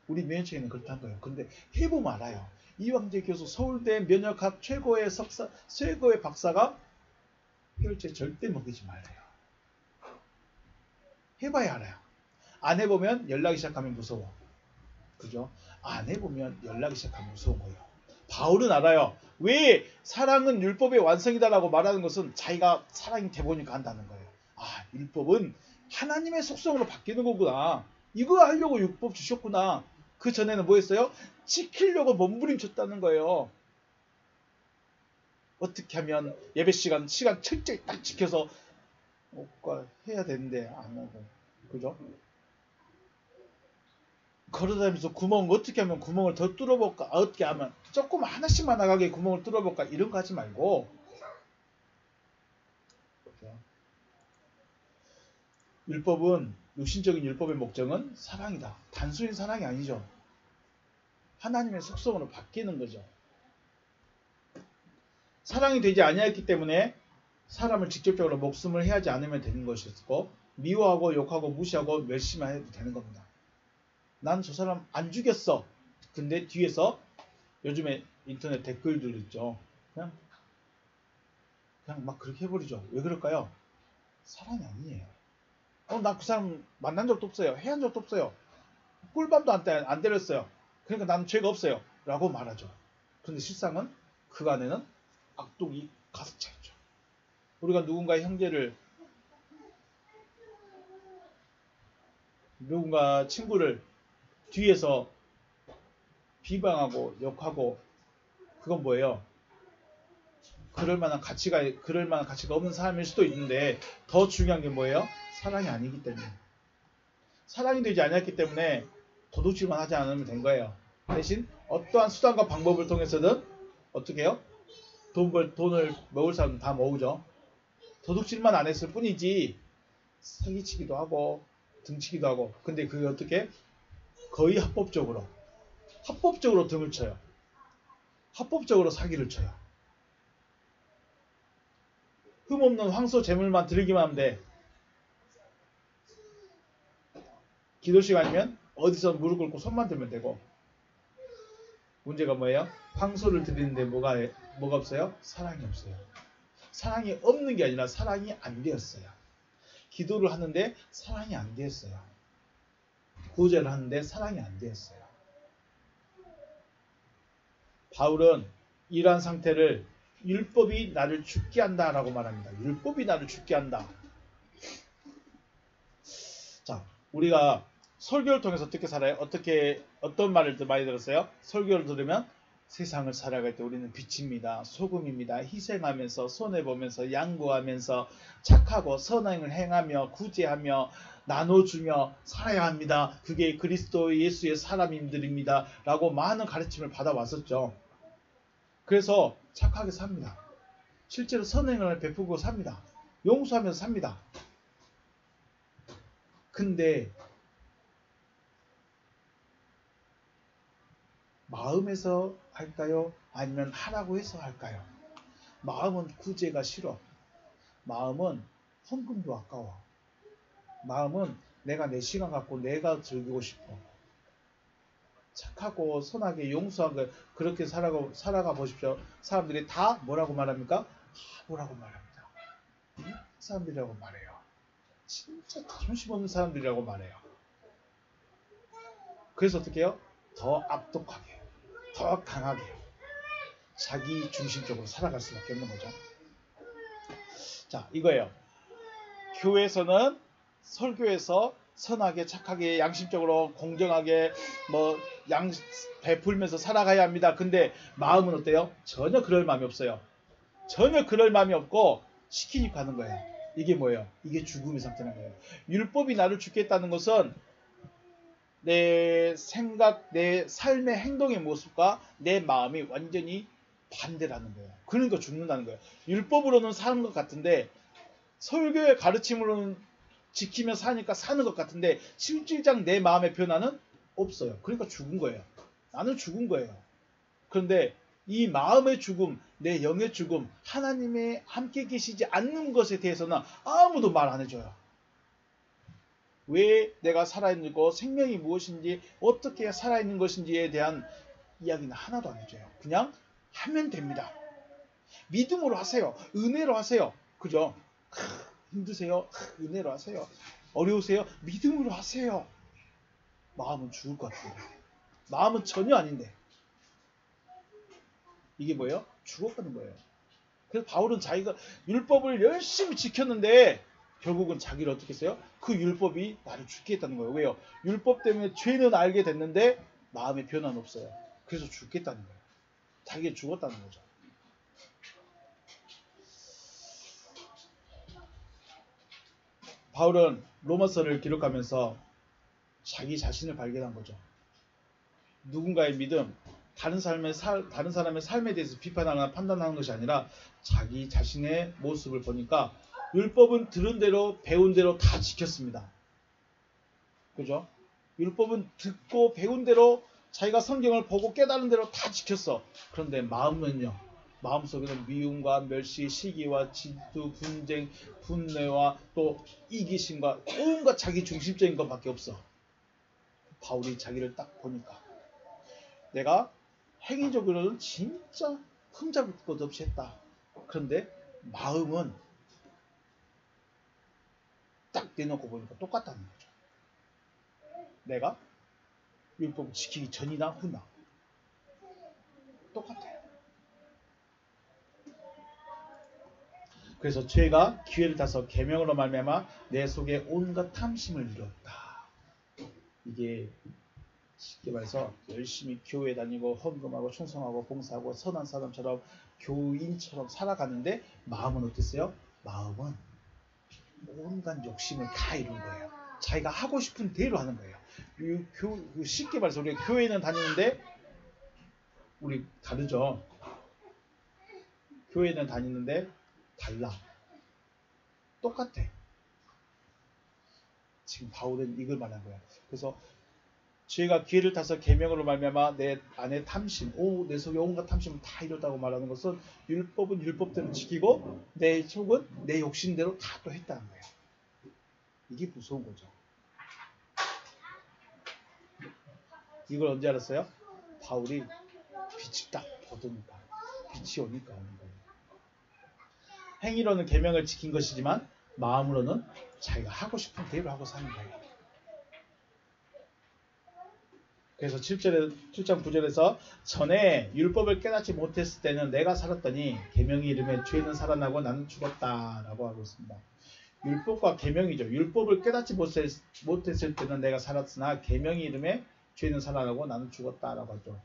우리 면역체계는 그렇다는 거예요. 그런데 해보면 알아요. 이왕재 교수 서울대 면역학 최고의 박사가 해열제 절대 먹이지 말래요. 해봐야 알아요. 안 해보면 연락이 시작하면 무서워. 그죠? 안 해보면 연락이 시작하면 무서운 거예요. 바울은 알아요. 왜 사랑은 율법의 완성이다라고 말하는 것은 자기가 사랑이 돼보니까 한다는 거예요. 율법은 하나님의 속성으로 바뀌는 거구나. 이거 하려고 율법 주셨구나. 그 전에는 뭐 했어요? 지키려고 몸부림쳤다는 거예요. 어떻게 하면 예배 시간 철저히 딱 지켜서 해야 되는데 안 하고. 그죠? 걸어다니면서 어떻게 하면 구멍을 더 뚫어볼까? 어떻게 하면 조금 하나씩만 나가게 구멍을 뚫어볼까? 이런 거 하지 말고. 육신적인 율법의 목적은 사랑이다. 단순히 사랑이 아니죠. 하나님의 속성으로 바뀌는 거죠. 사랑이 되지 아니했기 때문에 사람을 직접적으로 목숨을 해하지 않으면 되는 것이었고 미워하고 욕하고 무시하고 멸시만 해도 되는 겁니다. 난 저 사람 안 죽였어. 근데 뒤에서 요즘에 인터넷 댓글들 있죠. 그냥 막 그렇게 해버리죠. 왜 그럴까요? 사랑이 아니에요. 나 그 사람 만난 적도 없어요. 해한 적도 없어요. 꿀밤도 안 때렸어요. 그러니까 나는 죄가 없어요. 라고 말하죠. 그런데 실상은 그 안에는 악독이 가득 차 있죠. 우리가 누군가 친구를 뒤에서 비방하고 욕하고 그건 뭐예요? 그럴 만한 가치가 없는 사람일 수도 있는데 더 중요한 게 뭐예요? 사랑이 아니기 때문에. 사랑이 되지 않았기 때문에 도둑질만 하지 않으면 된 거예요. 대신 어떠한 수단과 방법을 통해서든 어떻게 해요? 돈을 먹을 사람은 다 모으죠. 도둑질만 안 했을 뿐이지 사기치기도 하고 등치기도 하고. 근데 그게 어떻게? 거의 합법적으로 합법적으로 등을 쳐요. 합법적으로 사기를 쳐요. 흠없는 황소 재물만 드리기만 하면 돼. 기도 시간이면 어디서 무릎 꿇고 손만 들면 되고. 문제가 뭐예요? 황소를 드리는데 뭐가 없어요? 사랑이 없어요. 사랑이 없는 게 아니라 사랑이 안 되었어요. 기도를 하는데 사랑이 안 되었어요. 구제를 하는데 사랑이 안 되었어요. 바울은 이러한 상태를 율법이 나를 죽게 한다 라고 말합니다. 율법이 나를 죽게 한다. 자, 우리가 설교를 통해서 어떻게 살아요? 어떤 말을 많이 들었어요? 설교를 들으면 세상을 살아갈 때 우리는 빛입니다. 소금입니다. 희생하면서 손해보면서 양보하면서 착하고 선행을 행하며 구제하며 나눠주며 살아야 합니다. 그게 그리스도 예수의 사람들입니다. 라고 많은 가르침을 받아왔었죠. 그래서 착하게 삽니다. 실제로 선행을 베푸고 삽니다. 용서하면서 삽니다. 근데 마음에서 할까요? 아니면 하라고 해서 할까요? 마음은 구제가 싫어. 마음은 헌금도 아까워. 마음은 내가 내 시간 갖고 내가 즐기고 싶어. 착하고 선하게 용서하고 그렇게 살아가 보십시오. 사람들이 다 뭐라고 말합니까? 다 뭐라고 말합니다. 사람들이라고 말해요. 진짜 자존심 없는 사람들이라고 말해요. 그래서 어떻게 해요? 더 악독하게, 더 강하게 자기 중심적으로 살아갈 수밖에 없는 거죠. 자, 이거예요. 교회에서는 설교에서 선하게 착하게 양심적으로 공정하게 베풀면서 살아가야 합니다. 근데 마음은 어때요? 전혀 그럴 마음이 없어요. 전혀 그럴 마음이 없고 시키니까 하는 거예요. 이게 뭐예요? 이게 죽음의 상태라는 거예요. 율법이 나를 죽겠다는 것은 내 생각, 내 삶의 행동의 모습과 내 마음이 완전히 반대라는 거예요. 그러니까 죽는다는 거예요. 율법으로는 사는 것 같은데 설교의 가르침으로는 지키며 사니까 사는 것 같은데 실질상 내 마음의 변화는 없어요. 그러니까 죽은 거예요. 나는 죽은 거예요. 그런데 이 마음의 죽음, 내 영의 죽음, 하나님의 함께 계시지 않는 것에 대해서는 아무도 말 안 해줘요. 왜 내가 살아있는 거, 생명이 무엇인지, 어떻게 살아있는 것인지에 대한 이야기는 하나도 안 해줘요. 그냥 하면 됩니다. 믿음으로 하세요. 은혜로 하세요. 그죠? 힘드세요? 은혜로 하세요. 어려우세요? 믿음으로 하세요. 마음은 죽을 것 같아요. 마음은 전혀 아닌데. 이게 뭐예요? 죽어가는 거예요. 그래서 바울은 자기가 율법을 열심히 지켰는데 결국은 자기를 어떻게 했어요? 그 율법이 나를 죽게 했다는 거예요. 왜요? 율법 때문에 죄는 알게 됐는데 마음의 변화는 없어요. 그래서 죽겠다는 거예요. 자기가 죽었다는 거죠. 바울은 로마서를 기록하면서 자기 자신을 발견한 거죠. 누군가의 믿음, 다른 사람의 삶에 대해서 비판하거나 판단하는 것이 아니라 자기 자신의 모습을 보니까 율법은 들은 대로 배운 대로 다 지켰습니다. 그죠? 율법은 듣고 배운 대로 자기가 성경을 보고 깨달은 대로 다 지켰어. 그런데 마음은요. 마음속에는 미움과 멸시, 시기와 질투, 분쟁, 분뇌와 또 이기심과 온갖 자기 중심적인 것밖에 없어. 바울이 자기를 딱 보니까 내가 행위적으로는 진짜 흠잡을 것 없이 했다. 그런데 마음은 딱 내놓고 보니까 똑같다는 거죠. 내가 율법을 지키기 전이나 후나 똑같아요. 그래서 죄가 기회를 타서 계명으로 말미암아 내 속에 온갖 탐심을 이뤘다. 이게 쉽게 말해서 열심히 교회 다니고 헌금하고 충성하고 봉사하고 선한 사람처럼 교인처럼 살아가는데 마음은 어땠어요? 마음은 온갖 욕심을 다 이룬 거예요. 자기가 하고 싶은 대로 하는 거예요. 쉽게 말해서 우리 교회는 다니는데 우리 다르죠. 교회는 다니는데 달라. 똑같아. 지금 바울은 이걸 말한 거야. 그래서 죄가 기회를 타서 계명으로 말미암아 내 안에 탐심, 내 속에 온갖 탐심을 다 이뤘다고 말하는 것은 율법은 율법대로 지키고 내 속은 내 욕심대로 다 또 했다는 거예요. 이게 무서운 거죠. 이걸 언제 알았어요? 바울이 빛이 딱 보더니까, 빛이 오니까 오는 거예요. 행위로는 계명을 지킨 것이지만 마음으로는 자기가 하고 싶은 대로 하고 사는 거예요. 그래서 7장 9절에서 전에 율법을 깨닫지 못했을 때는 내가 살았더니 계명의 이름에 죄는 살아나고 나는 죽었다라고 하고 있습니다. 율법과 계명이죠. 율법을 깨닫지 못했을 때는 내가 살았으나 계명의 이름에 죄는 살아나고 나는 죽었다라고 하죠.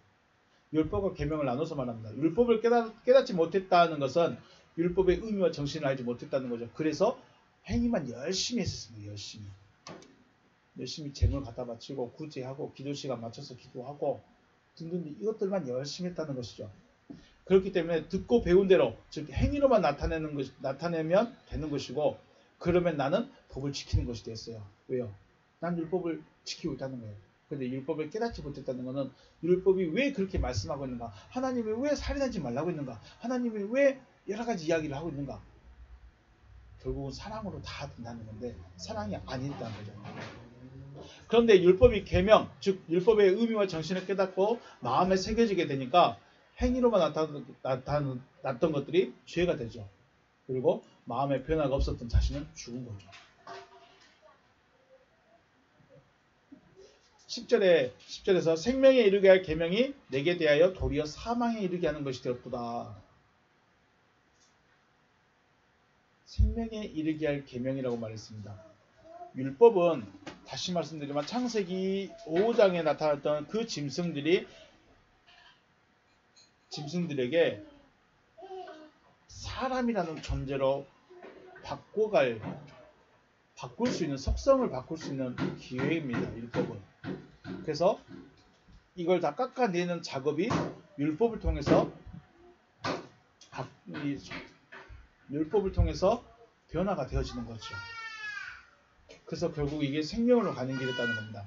율법과 계명을 나눠서 말합니다. 율법을 깨닫지 못했다는 것은 율법의 의미와 정신을 알지 못했다는 거죠. 그래서 행위만 열심히 했었습니다. 열심히 재물 갖다 바치고 구제하고 기도 시간 맞춰서 기도하고 등등 이것들만 열심히 했다는 것이죠. 그렇기 때문에 듣고 배운 대로 즉 행위로만 나타내면 되는 것이고 그러면 나는 법을 지키는 것이 됐어요. 왜요? 난 율법을 지키고 있다는 거예요. 그런데 율법을 깨닫지 못했다는 것은 율법이 왜 그렇게 말씀하고 있는가? 하나님이 왜 살인하지 말라고 했는가? 하나님이 왜 여러 가지 이야기를 하고 있는가? 결국은 사랑으로 다 된다는 건데 사랑이 아니다는 거죠. 그런데 율법이 계명, 즉 율법의 의미와 정신을 깨닫고 마음에 새겨지게 되니까 행위로만 나타났던 것들이 죄가 되죠. 그리고 마음의 변화가 없었던 자신은 죽은 거죠. 10절에서 생명에 이르게 할 계명이 내게 대하여 도리어 사망에 이르게 하는 것이 되었도다. 생명에 이르게 할 계명이라고 말했습니다. 율법은 다시 말씀드리지만 창세기 5장에 나타났던 그 짐승들에게 사람이라는 존재로 바꿀 수 있는 속성을 바꿀 수 있는 기회입니다. 율법은. 그래서 이걸 다 깎아내는 작업이 율법을 통해서 변화가 되어지는 거죠. 그래서 결국 이게 생명으로 가는 길이었다는 겁니다.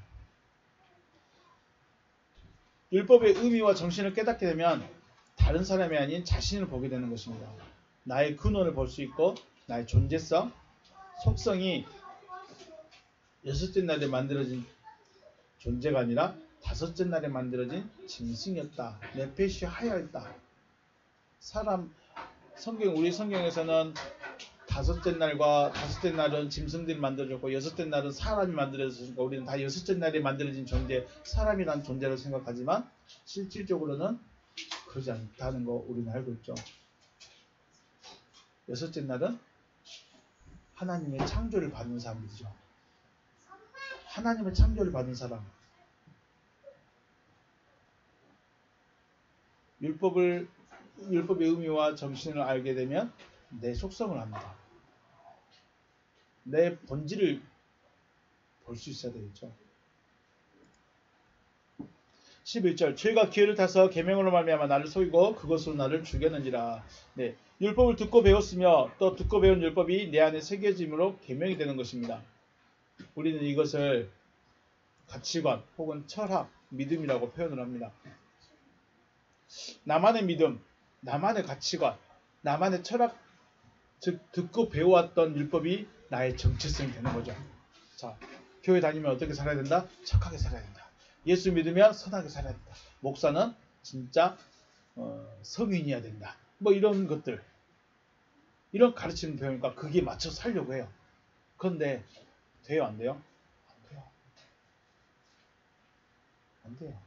율법의 의미와 정신을 깨닫게 되면 다른 사람이 아닌 자신을 보게 되는 것입니다. 나의 근원을 볼 수 있고 나의 존재성, 속성이 여섯째 날에 만들어진 존재가 아니라 다섯째 날에 만들어진 짐승이었다. 네페시 하여였다. 우리 성경에서는 다섯째 날은 짐승들이 만들어졌고 여섯째 날은 사람이 만들어졌으니까 우리는 다 여섯째 날에 만들어진 존재, 사람이란 존재로 생각하지만 실질적으로는 그러지 않다는 거 우리는 알고 있죠. 여섯째 날은 하나님의 창조를 받는 사람이죠. 하나님의 창조를 받은 사람. 율법의 의미와 정신을 알게 되면 내 속성을 압니다. 내 본질을 볼 수 있어야 되겠죠. 11절 죄가 기회를 타서 계명으로 말미암아 나를 속이고 그것으로 나를 죽였는지라. 네, 율법을 듣고 배웠으며 또 듣고 배운 율법이 내 안에 새겨짐으로 계명이 되는 것입니다. 우리는 이것을 가치관 혹은 철학, 믿음이라고 표현을 합니다. 나만의 믿음, 나만의 가치관, 나만의 철학, 즉 듣고 배워왔던 율법이 나의 정체성이 되는 거죠. 자, 교회 다니면 어떻게 살아야 된다? 착하게 살아야 된다. 예수 믿으면 선하게 살아야 된다. 목사는 진짜 성인이어야 된다. 뭐 이런 것들, 이런 가르침을 배우니까 그게 맞춰 살려고 해요. 그런데 돼요? 안 돼요? 안 돼요. 안 돼요.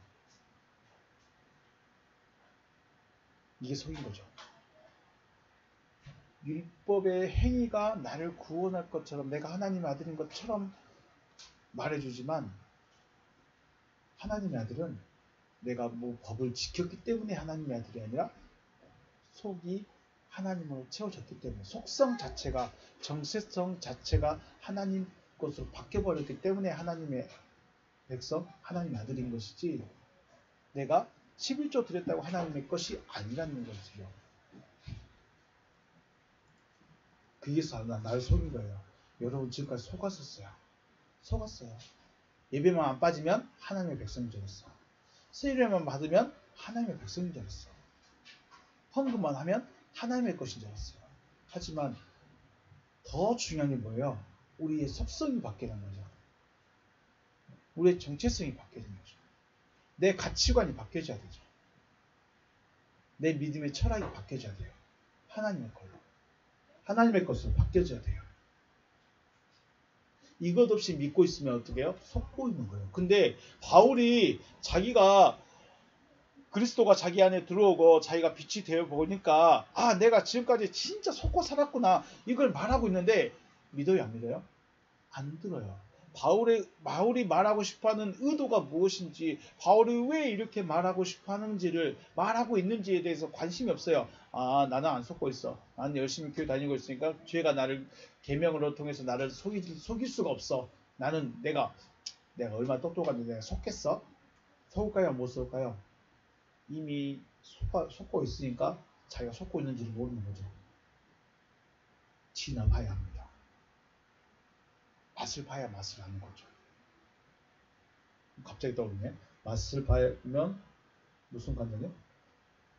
이게 속인 거죠. 율법의 행위가 나를 구원할 것처럼 내가 하나님의 아들인 것처럼 말해주지만 하나님의 아들은 내가 뭐 법을 지켰기 때문에 하나님의 아들이 아니라 속이 하나님으로 채워졌기 때문에 속성 자체가 정체성 자체가 하나님 것으로 바뀌어버렸기 때문에 하나님의 백성, 하나님의 아들인 것이지 내가 11조 드렸다고 하나님의 것이 아니라는 것이죠. 그게 나를 속인 거예요. 여러분 지금까지 속았어요. 예배만 안 빠지면 하나님의 백성인 줄 알았어. 세례만 받으면 하나님의 백성인 줄 알았어. 헌금만 하면 하나님의 것인 줄 알았어요. 하지만 더 중요한 게 뭐예요? 우리의 속성이 바뀌는 거죠. 우리의 정체성이 바뀌는 거죠. 내 가치관이 바뀌어져야 되죠. 내 믿음의 철학이 바뀌어져야 돼요. 하나님의 걸로. 하나님의 것으로 바뀌어져야 돼요. 이것 없이 믿고 있으면 어떻게 해요? 속고 있는 거예요. 근데 바울이 자기가 그리스도가 자기 안에 들어오고 자기가 빛이 되어 보니까 아, 내가 지금까지 진짜 속고 살았구나. 이걸 말하고 있는데 믿어요, 안 믿어요? 안 들어요. 바울이 말하고 싶어하는 의도가 무엇인지, 바울이 왜 이렇게 말하고 싶어하는지를 말하고 있는지에 대해서 관심이 없어요. 아, 나는 안 속고 있어. 나는 열심히 교회 다니고 있으니까 죄가 나를 계명으로 통해서 나를 속일 수가 없어. 나는 내가 얼마나 똑똑한데 내가 속겠어? 속을까요? 못 속을까요? 이미 속고 있으니까 자기가 속고 있는지를 모르는 거죠. 지나봐야 합니다. 맛을 봐야 맛을 아는 거죠. 갑자기 떠오르네. 맛을 봐면 무슨 간장이요?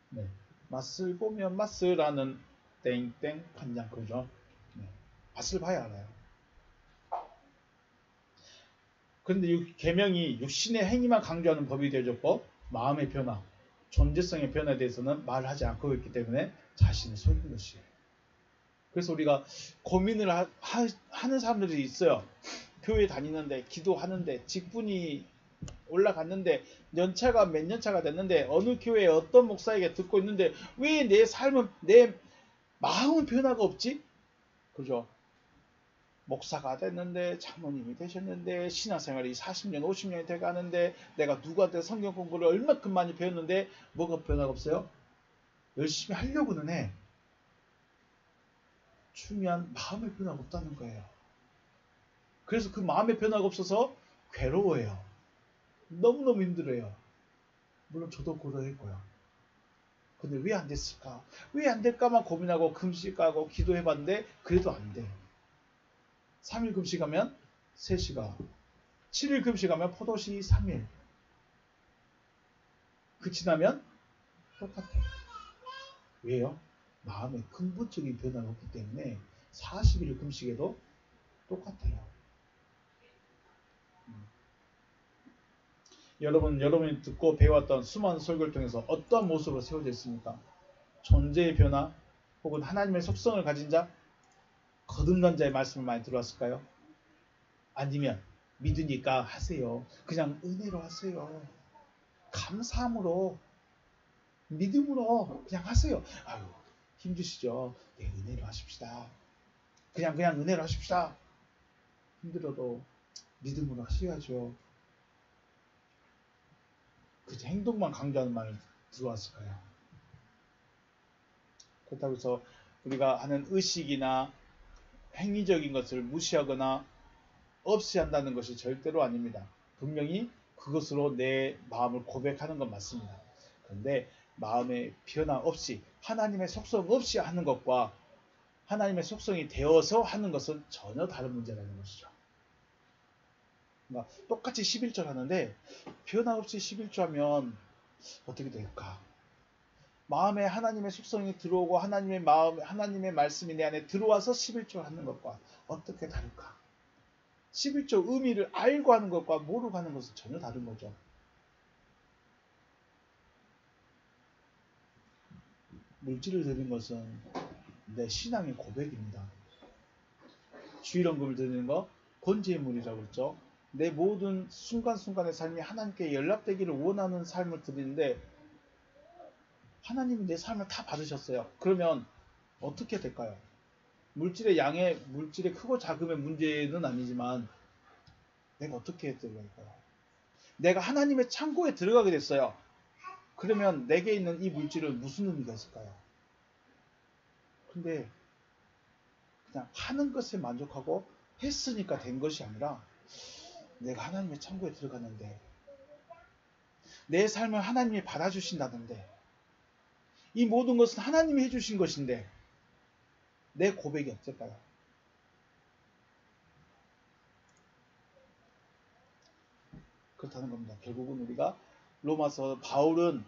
네. 맛을 보면 맛을 아는 땡땡 간장 그죠? 네. 맛을 봐야 알아요. 그런데 이 계명이 육신의 행위만 강조하는 법이 되어졌고 마음의 변화, 존재성의 변화에 대해서는 말을 하지 않고 있기 때문에 자신을 속인 것이에요. 그래서 우리가 고민을 하는 사람들이 있어요. 교회 다니는데 기도하는데 직분이 올라갔는데 연차가 몇 년차가 됐는데 어느 교회에 어떤 목사에게 듣고 있는데 왜 내 삶은 내 마음은 변화가 없지? 그죠? 목사가 됐는데 장모님이 되셨는데 신앙생활이 40년 50년이 돼가는데 내가 누구한테 성경 공부를 얼마큼 많이 배웠는데 뭐가 변화가 없어요? 열심히 하려고는 해. 중요한 마음의 변화가 없다는 거예요. 그래서 그 마음의 변화가 없어서 괴로워해요. 너무너무 힘들어요. 물론 저도 그러했고요. 근데 왜 안 됐을까? 왜 안 될까만 고민하고 금식하고 기도해봤는데 그래도 안 돼. 3일 금식하면 3시간, 7일 금식하면 포도시 3일. 그치 나면 똑같아요. 왜요? 마음의 근본적인 변화가 없기 때문에 40일 금식에도 똑같아요. 여러분이 듣고 배웠던 수많은 설교를 통해서 어떤 모습으로 세워져 있습니까? 존재의 변화 혹은 하나님의 속성을 가진 자, 거듭난 자의 말씀을 많이 들어왔을까요? 아니면 믿으니까 하세요. 그냥 은혜로 하세요. 감사함으로 믿음으로 그냥 하세요. 아유 힘드시죠? 네, 은혜로 하십시다. 그냥 은혜로 하십시다. 힘들어도 믿음으로 하셔야죠. 그 행동만 강조하는 말을 들어왔을까요? 그렇다고 해서 우리가 하는 의식이나 행위적인 것을 무시하거나 없이 한다는 것이 절대로 아닙니다. 분명히 그것으로 내 마음을 고백하는 건 맞습니다. 그런데 마음의 변화 없이 하나님의 속성 없이 하는 것과 하나님의 속성이 되어서 하는 것은 전혀 다른 문제라는 것이죠. 그러니까 똑같이 11절 하는데 변화 없이 11절 하면 어떻게 될까? 마음에 하나님의 속성이 들어오고 하나님의 말씀이 내 안에 들어와서 11절 하는 것과 어떻게 다를까? 11절 의미를 알고 하는 것과 모르고 하는 것은 전혀 다른 거죠. 물질을 드리는 것은 내 신앙의 고백입니다. 주일헌금을 드리는 거 번제물이라고 그랬죠. 내 모든 순간순간의 삶이 하나님께 연락되기를 원하는 삶을 드리는데 하나님이 내 삶을 다 받으셨어요. 그러면 어떻게 될까요? 물질의 크고 작음의 문제는 아니지만 내가 어떻게 들어갈까요? 내가 하나님의 창고에 들어가게 됐어요. 그러면 내게 있는 이 물질은 무슨 의미가 있을까요? 근데 그냥 하는 것에 만족하고 했으니까 된 것이 아니라 내가 하나님의 창고에 들어갔는데 내 삶을 하나님이 받아주신다는데 이 모든 것은 하나님이 해주신 것인데 내 고백이 없을까요? 그렇다는 겁니다. 결국은 우리가 로마서 바울은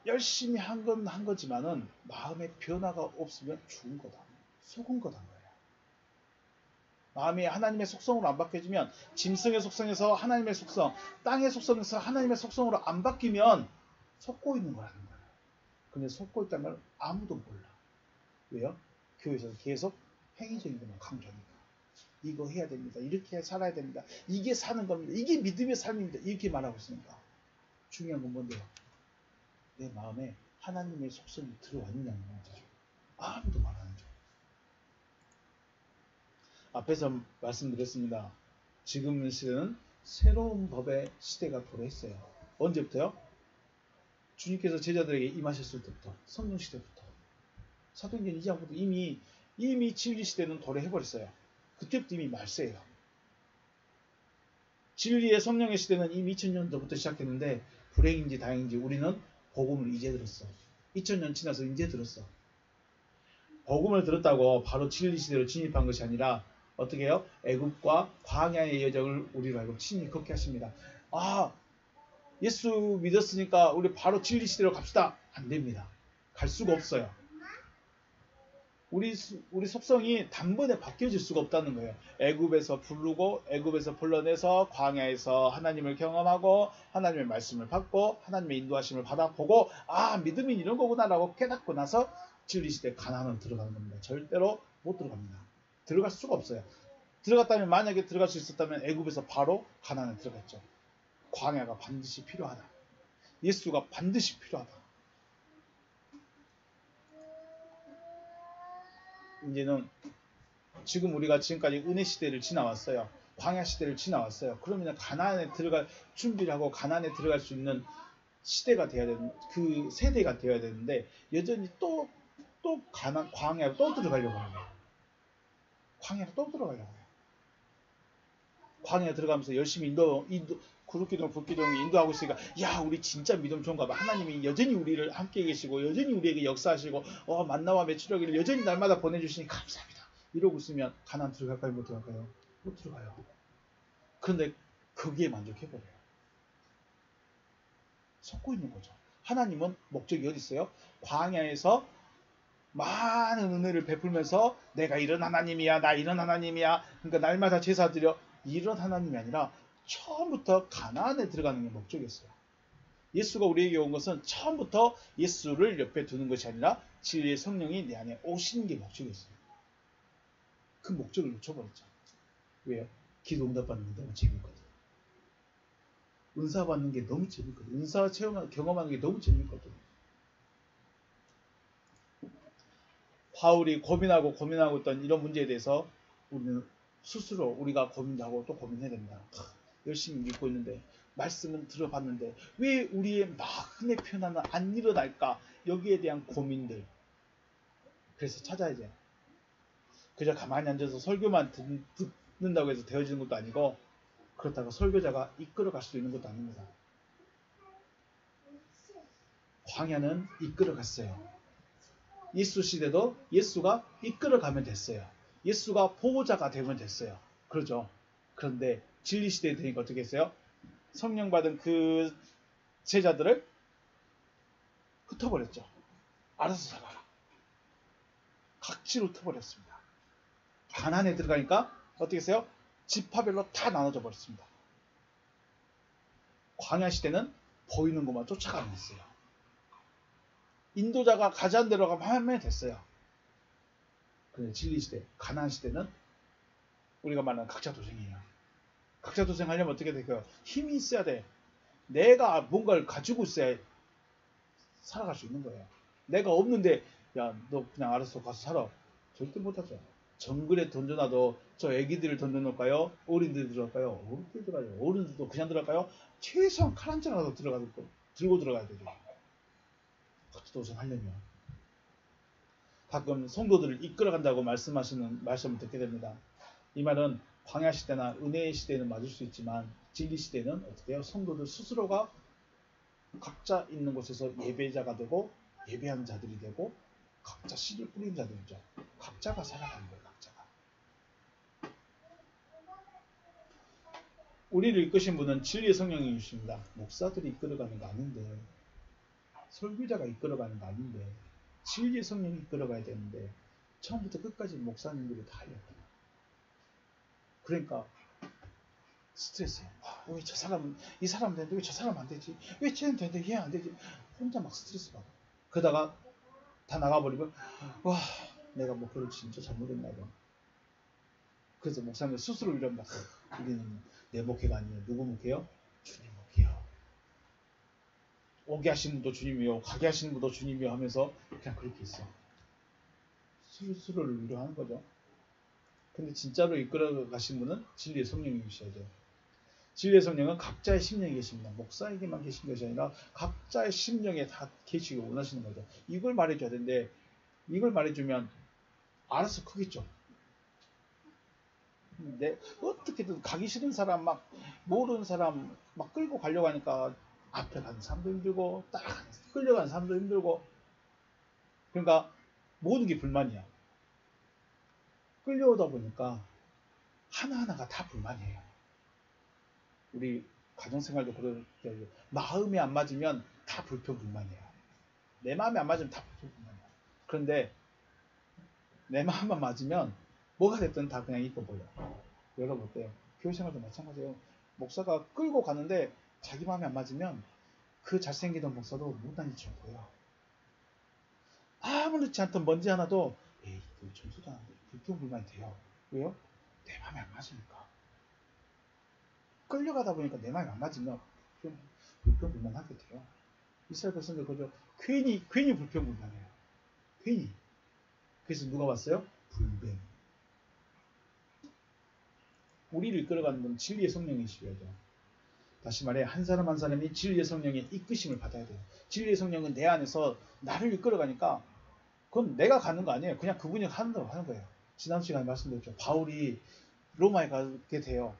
열심히 한 건 한 거지만은 마음의 변화가 없으면 죽은 거다. 속은 거다 거예요. 마음이 하나님의 속성으로 안 바뀌어지면 짐승의 속성에서 하나님의 속성, 땅의 속성에서 하나님의 속성으로 안 바뀌면 속고 있는 거라는 거예요. 근데 속고 있다는 걸 아무도 몰라. 왜요? 교회에서 계속 행위적인 것만 강조하니까. 이거 해야 됩니다. 이렇게 살아야 됩니다. 이게 사는 겁니다. 이게 믿음의 삶입니다. 이렇게 말하고 있으니까. 중요한 건 뭔데요? 내 마음에 하나님의 속성이 들어왔느냐는 문제죠. 아무도 말 안 하죠. 앞에서 말씀드렸습니다. 지금 시대는 새로운 법의 시대가 도래했어요. 언제부터요? 주님께서 제자들에게 임하셨을 때부터, 성령 시대부터. 사도행전 2장부터 이미 진리 시대는 도래해버렸어요. 그때부터 이미 말세예요. 진리의 성령의 시대는 이미 2000년 전부터 시작했는데 불행인지 다행인지 우리는 복음을 이제 들었어. 2000년 지나서 이제 들었어. 복음을 들었다고 바로 진리 시대로 진입한 것이 아니라 어떻게 해요? 애굽과 광야의 여정을 우리로 알고 친히 걷게 하십니다. 아, 예수 믿었으니까 우리 바로 진리 시대로 갑시다. 안 됩니다. 갈 수가 없어요. 우리 속성이 단번에 바뀌어질 수가 없다는 거예요. 애굽에서 부르고 애굽에서 불러내서 광야에서 하나님을 경험하고 하나님의 말씀을 받고 하나님의 인도하심을 받아보고 아, 믿음이 이런 거구나라고 깨닫고 나서 진리시대 가나안으로 들어가는 겁니다. 절대로 못 들어갑니다. 들어갈 수가 없어요. 들어갔다면 만약에 들어갈 수 있었다면 애굽에서 바로 가나안에 들어갔죠. 광야가 반드시 필요하다. 예수가 반드시 필요하다. 이제는 지금 우리가 지금까지 은혜 시대를 지나왔어요. 광야 시대를 지나왔어요. 그러면 가나안에 들어갈 준비를 하고 가나안에 들어갈 수 있는 시대가 되어야 되는 그 세대가 되어야 되는데 여전히 또 광야로 또 들어가려고 해요. 광야로 또 들어가려고 해요. 광야에 들어가면서 열심히 구름기둥 불기둥이 인도하고 있으니까 야 우리 진짜 믿음 좋은가 봐. 하나님이 여전히 우리를 함께 계시고 여전히 우리에게 역사하시고 만나와 매출하기를 여전히 날마다 보내주시니 감사합니다. 이러고 있으면 가나안 들어갈까요? 못 들어갈까요? 못 들어가요. 그런데 거기에 만족해버려요. 속고 있는 거죠. 하나님은 목적이 어디 있어요? 광야에서 많은 은혜를 베풀면서 내가 이런 하나님이야 나 이런 하나님이야 그러니까 날마다 제사 드려 이런 하나님이 아니라 처음부터 가나안에 들어가는 게 목적이었어요. 예수가 우리에게 온 것은 처음부터 예수를 옆에 두는 것이 아니라 진리의 성령이 내 안에 오시는 게 목적이었어요. 그 목적을 놓쳐버렸죠. 왜요? 기도 응답받는 게 너무 재밌거든. 은사 받는 게 너무 재밌거든. 은사 경험하는 게 너무 재밌거든. 바울이 고민하고 있던 이런 문제에 대해서 우리는 스스로 우리가 고민하고 또 고민해야 됩니다. 열심히 믿고 있는데 말씀은 들어봤는데 왜 우리의 마음의 변화는 안 일어날까? 여기에 대한 고민들. 그래서 찾아야 돼요. 그저 가만히 앉아서 설교만 듣는다고 해서 되어지는 것도 아니고 그렇다고 설교자가 이끌어갈 수 있는 것도 아닙니다. 광야는 이끌어갔어요. 예수 시대도 예수가 이끌어가면 됐어요. 예수가 보호자가 되면 됐어요. 그러죠. 그런데 진리 시대에 되니까 어떻게 했어요? 성령 받은 그 제자들을 흩어버렸죠. 알아서 살아라. 각지로 흩어버렸습니다. 가나안에 들어가니까 어떻게 했어요? 지파별로 다 나눠져 버렸습니다. 광야 시대는 보이는 것만 쫓아가면 됐어요. 인도자가 가자는 대로 하면 됐어요. 그런데 진리 시대, 가나안 시대는 우리가 말하는 각자 도생이에요. 각자 도생하려면 어떻게 될까요? 힘이 있어야 돼. 내가 뭔가를 가지고 있어야 살아갈 수 있는 거예요. 내가 없는데 야 너 그냥 알아서 가서 살아. 절대 못하죠. 정글에 던져놔도 저 애기들을 던져놓을까요? 어린이들 들어갈까요? 어른들 들어가요. 어른들도 그냥 들어갈까요? 최소한 칼 한 장이라도 들고 들어가야 되죠. 각자 도생하려면. 가끔 성도들을 이끌어간다고 말씀을 듣게 됩니다. 이 말은 광야 시대나 은혜의 시대는 맞을 수 있지만 진리 시대는 어떻게 해요? 성도들 스스로가 각자 있는 곳에서 예배자가 되고 예배하는 자들이 되고 각자 씨를 뿌리는 자들이죠. 각자가 살아가는 거예요. 각자가. 우리를 이끄신 분은 진리의 성령이십니다. 목사들이 이끌어가는 거 아닌데, 설교자가 이끌어가는 거 아닌데, 진리의 성령이 이끌어가야 되는데 처음부터 끝까지 목사님들이 다 해요. 그러니까 스트레스예요. 왜 저 사람은, 이 사람은 되는데 왜 저 사람은 안 되지? 왜 쟤는 되는데 얘 안 되지? 혼자 막 스트레스 받아. 그러다가 다 나가버리면 와, 내가 목표를 진짜 잘못했나 봐. 그래서 목사님들 스스로 이런다. 우리는 내 목회가 아니에요. 누구 목회요? 주님 목회요. 오게 하시는 분도 주님이요, 가게 하시는 분도 주님이요 하면서 그냥 그렇게 있어. 스스로를 위로하는 거죠. 근데 진짜로 이끌어 가신 분은 진리의 성령이셔야죠. 진리의 성령은 각자의 심령에 계십니다. 목사에게만 계신 것이 아니라 각자의 심령에 다 계시기 원하시는 거죠. 이걸 말해줘야 되는데, 이걸 말해주면 알아서 크겠죠. 근데 어떻게든 가기 싫은 사람, 막 모르는 사람 막 끌고 가려고 하니까 앞에 가는 사람도 힘들고 딱 끌려가는 사람도 힘들고, 그러니까 모든 게 불만이야. 끌려오다 보니까 하나하나가 다 불만이에요. 우리 가정생활도 그럴 때 마음이 안 맞으면 다 불평불만이에요. 내 마음이 안 맞으면 다 불평불만이에요. 그런데 내 마음만 맞으면 뭐가 됐든 다 그냥 이뻐 보여. 여러분 어때요? 교회생활도 마찬가지예요. 목사가 끌고 가는데 자기 마음이 안 맞으면 그 잘생기던 목사도 못다닌 척 보여. 아무렇지 않던 먼지 하나도 에이, 그 전수도 안 돼. 불평불만이 돼요. 왜요? 내 마음이 안 맞으니까. 끌려가다 보니까 내 마음이 안 맞으면 좀 불평불만하게 돼요. 이스라엘 백성들 그저 괜히 불평불만해요. 괜히. 그래서 누가 왔어요? 불뱀. 우리를 이끌어가는 건 진리의 성령이시죠. 다시 말해, 한 사람 한 사람이 진리의 성령의 이끄심을 받아야 돼요. 진리의 성령은 내 안에서 나를 이끌어가니까 그건 내가 가는 거 아니에요. 그냥 그분이 하는 대로 하는 거예요. 지난 시간에 말씀드렸죠. 바울이 로마에 가게 돼요.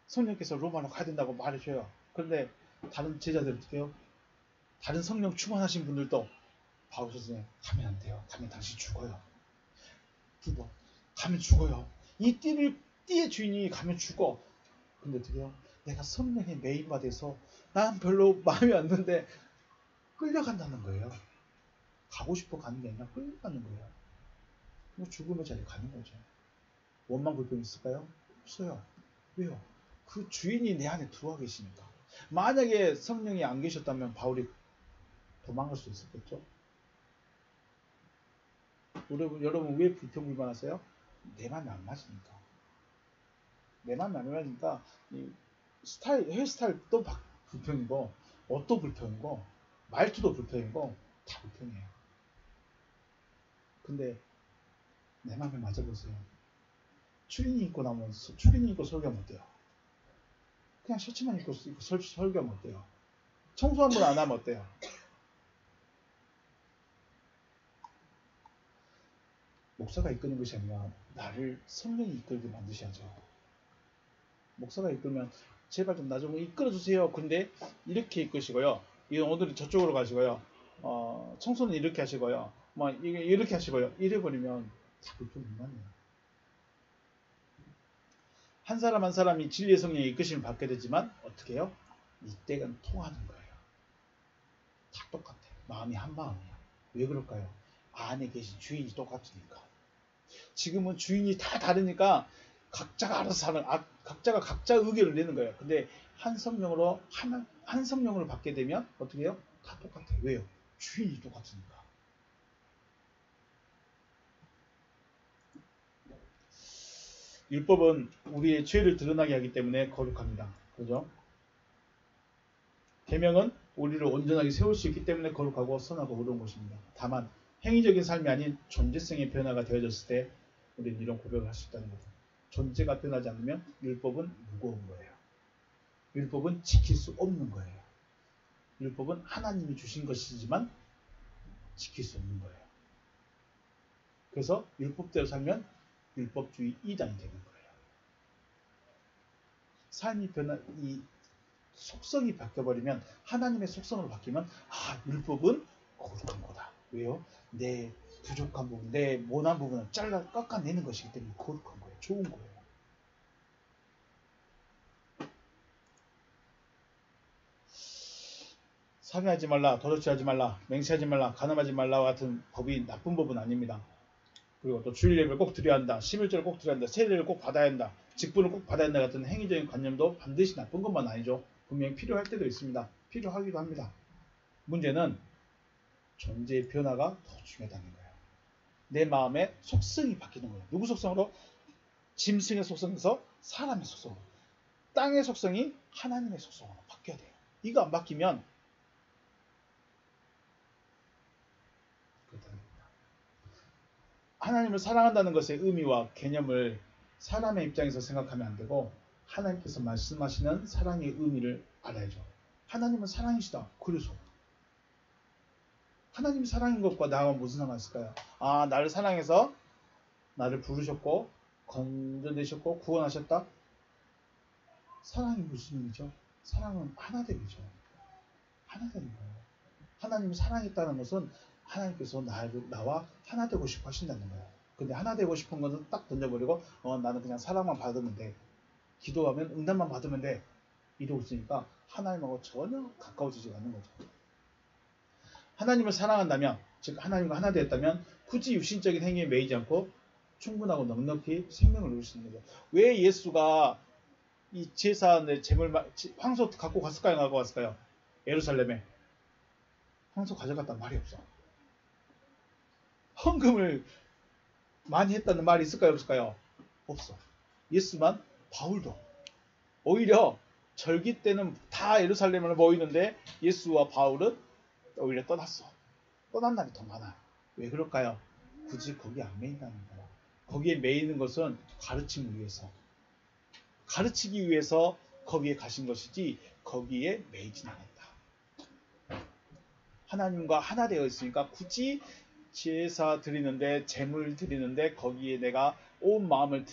성령께서 로마로 가야 된다고 말해줘요. 그런데 다른 제자들 어떻게 해요? 다른 성령 충만하신 분들도 바울 선생님, 가면 안 돼요. 가면 당신 죽어요. 두 번, 가면 죽어요. 이 띠의 주인이 가면 죽어. 근데 어떻게 해요? 내가 성령의 메인바 돼서 난 별로 마음이 안 드는데 끌려간다는 거예요. 가고 싶어 가는 게 아니라 끌려가는 거예요. 죽음의 자리에 가는 거죠. 원망 불평이 있을까요? 없어요. 왜요? 그 주인이 내 안에 들어와 계시니까. 만약에 성령이 안 계셨다면 바울이 도망갈 수 있었겠죠? 여러분 왜 불평불만하세요? 내 마음이 안 맞으니까. 내 마음이 안 맞으니까 헤어스타일도 불평이고, 옷도 불평이고, 말투도 불평이고, 다 불평이에요. 근데 내 마음에 맞아보세요. 추리닝 입고 나면 추리닝 입고 설교하면 어때요? 그냥 셔츠만 입고 설교하면 어때요? 청소 한 번 안 하면 어때요? 목사가 이끄는 것이 아니라 나를 성령이 이끌게 만드셔야죠. 목사가 이끌면 제발 좀 나 좀 이끌어주세요. 근데 이렇게 이끄시고요. 오늘은 저쪽으로 가시고요. 청소는 이렇게 하시고요. 이렇게 하시고요. 이래버리면 다 불평불만이에요. 한 사람 한 사람이 진리의 성령의 이끄심을 받게 되지만 어떻게 해요? 이때가 통하는 거예요. 다 똑같아요. 마음이 한 마음이에요. 왜 그럴까요? 안에 계신 주인이 똑같으니까. 지금은 주인이 다 다르니까 각자가 알아서 각자가 각자 의견을 내는 거예요. 근데 한 성령으로 받게 되면 어떻게 해요? 다 똑같아요. 왜요? 주인이 똑같으니까. 율법은 우리의 죄를 드러나게 하기 때문에 거룩합니다. 그죠? 계명은 우리를 온전하게 세울 수 있기 때문에 거룩하고 선하고 의로운 것입니다. 다만 행위적인 삶이 아닌 존재성의 변화가 되어졌을 때 우리는 이런 고백을 할 수 있다는 거죠. 존재가 변하지 않으면 율법은 무거운 거예요. 율법은 지킬 수 없는 거예요. 율법은 하나님이 주신 것이지만 지킬 수 없는 거예요. 그래서 율법대로 살면 율법주의 2단이 되는 거예요. 삶이 이 속성이 바뀌어버리면, 하나님의 속성으로 바뀌면 율법은 거룩한 거다. 왜요? 내 부족한 부분, 내 모난 부분을 깎아내는 것이기 때문에 거룩한 거예요. 좋은 거예요. 살인하지 말라, 도둑질하지 말라, 맹세하지 말라, 간음하지 말라와 같은 법이 나쁜 법은 아닙니다. 그리고 또 주일 예배를 꼭 드려야 한다, 11절을 꼭 드려야 한다, 세례를 꼭 받아야 한다, 직분을 꼭 받아야 한다 같은 행위적인 관념도 반드시 나쁜 것만 아니죠. 분명히 필요할 때도 있습니다. 필요하기도 합니다. 문제는 존재의 변화가 더 중요하다는 거예요. 내 마음의 속성이 바뀌는 거예요. 누구 속성으로? 짐승의 속성에서 사람의 속성으로. 땅의 속성이 하나님의 속성으로 바뀌어야 돼요. 이거 안 바뀌면 하나님을 사랑한다는 것의 의미와 개념을 사람의 입장에서 생각하면 안 되고 하나님께서 말씀하시는 사랑의 의미를 알아야죠. 하나님은 사랑이시다. 그래서 하나님이 사랑인 것과 나와 무슨 상관이 있을까요? 아, 나를 사랑해서 나를 부르셨고 건져내셨고 구원하셨다. 사랑이 무슨 의미죠? 사랑은 하나됨이죠. 하나되는 거예요. 하나님이 사랑했다는 것은 하나님께서 나와 하나 되고 싶어 하신다는 거예요. 근데 하나 되고 싶은 것은 딱 던져버리고 나는 그냥 사랑만 받으면 돼. 기도하면 응답만 받으면 돼. 이러고 있으니까 하나님하고 전혀 가까워지지 않는 거죠. 하나님을 사랑한다면, 즉 하나님과 하나 되었다면 굳이 육신적인 행위에 매이지 않고 충분하고 넉넉히 생명을 누릴 수 있는 거죠. 왜 예수가 이 제사의 제물 황소 갖고 갔을까요? 안 갖고 갔을까요? 예루살렘에 황소 가져갔단 말이 없어. 헌금을 많이 했다는 말이 있을까요? 없을까요? 없어. 예수만 바울도 오히려 절기 때는 다 예루살렘을 모이는데 예수와 바울은 오히려 떠났어. 떠난 날이 더 많아. 왜 그럴까요? 굳이 거기 안 매인다는 거야. 거기에 매이는 것은 가르침을 위해서, 가르치기 위해서 거기에 가신 것이지 거기에 매이진 않았다. 하나님과 하나 되어 있으니까 굳이 제사 드리는데, 제물 드리는데 거기에 내가 온 마음을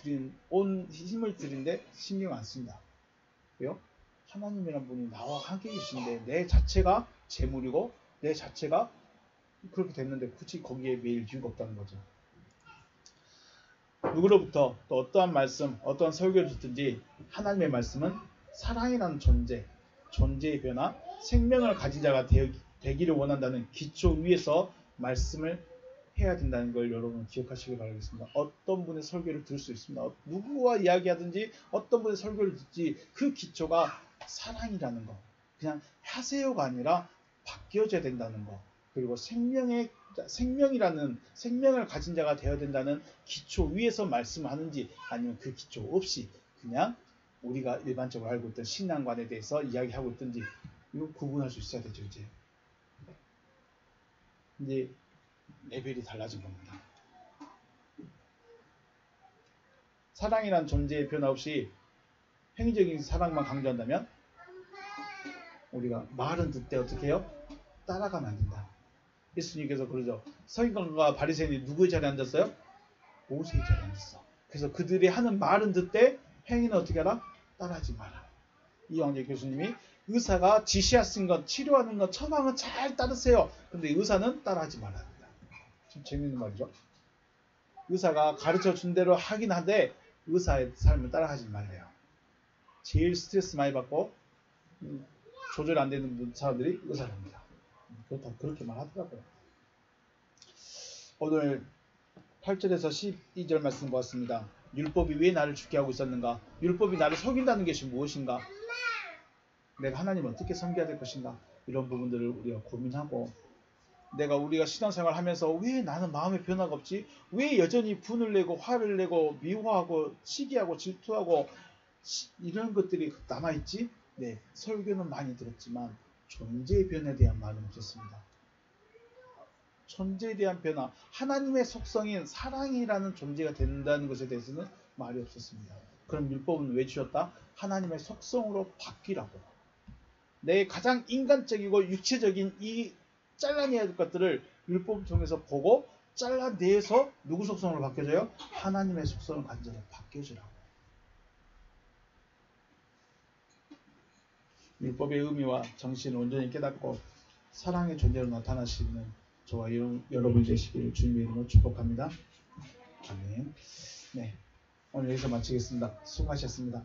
온 힘을 드리는데 신경 안 쓴다. 왜요? 하나님이란 분이 나와 함께 계신데 내 자체가 제물이고 내 자체가 그렇게 됐는데 굳이 거기에 매일 이유가 없다는 거죠. 누구로부터 또 어떠한 말씀, 어떠한 설교를 듣든지 하나님의 말씀은 사랑이라는 존재의 변화, 생명을 가진 자가 되기를 원한다는 기초 위에서 말씀을 해야 된다는 걸 여러분 기억하시길 바라겠습니다. 어떤 분의 설교를 들을 수 있습니다. 누구와 이야기하든지 어떤 분의 설교를 듣지 그 기초가 사랑이라는 거, 그냥 하세요가 아니라 바뀌어져야 된다는 거, 그리고 생명이라는 생명을 가진 자가 되어야 된다는 기초 위에서 말씀하는지 아니면 그 기초 없이 그냥 우리가 일반적으로 알고 있던 신앙관에 대해서 이야기하고 있든지 이거 구분할 수 있어야 되죠. 이제 레벨이 달라진 겁니다. 사랑이란 존재의 변화 없이 행위적인 사랑만 강조한다면 우리가 말은 듣되 어떻게 해요? 따라가면 안 된다. 예수님께서 그러죠. 서기관과 바리새인이 누구의 자리에 앉았어요? 모세의 자리에 앉았어. 그래서 그들이 하는 말은 듣되 행위는 어떻게 하라? 따라하지 마라. 이황재 교수님이 의사가 지시하신 것, 치료하는 것, 처방은 잘 따르세요. 근데 의사는 따라하지 말아야 된다. 좀 재밌는 말이죠. 의사가 가르쳐 준 대로 하긴 하되 의사의 삶을 따라하지 말래요. 제일 스트레스 많이 받고 조절 안 되는 사람들이 의사랍니다. 그렇다 그렇게 말하더라고요. 오늘 8절에서 12절 말씀 보았습니다. 율법이 왜 나를 죽게 하고 있었는가? 율법이 나를 속인다는 것이 무엇인가? 내가 하나님을 어떻게 섬겨야 될 것인가? 이런 부분들을 우리가 고민하고, 우리가 신앙생활 하면서 왜 나는 마음의 변화가 없지? 왜 여전히 분을 내고 화를 내고 미워하고 시기하고 질투하고 이런 것들이 남아있지? 네, 설교는 많이 들었지만 존재의 변화에 대한 말은 없었습니다. 존재에 대한 변화, 하나님의 속성인 사랑이라는 존재가 된다는 것에 대해서는 말이 없었습니다. 그럼 율법은 왜 주셨다? 하나님의 속성으로 바뀌라고. 내 가장 인간적이고 육체적인 이 잘라내야 될 것들을 율법을 통해서 보고 잘라내서 누구 속성으로 바뀌어져요? 하나님의 속성을 가진 자로 바뀌어지라고. 율법의 의미와 정신을 온전히 깨닫고 사랑의 존재로 나타나시는 저와 여러분 되시기를 주님의 이름으로 축복합니다. 아멘. 네, 오늘 여기서 마치겠습니다. 수고하셨습니다.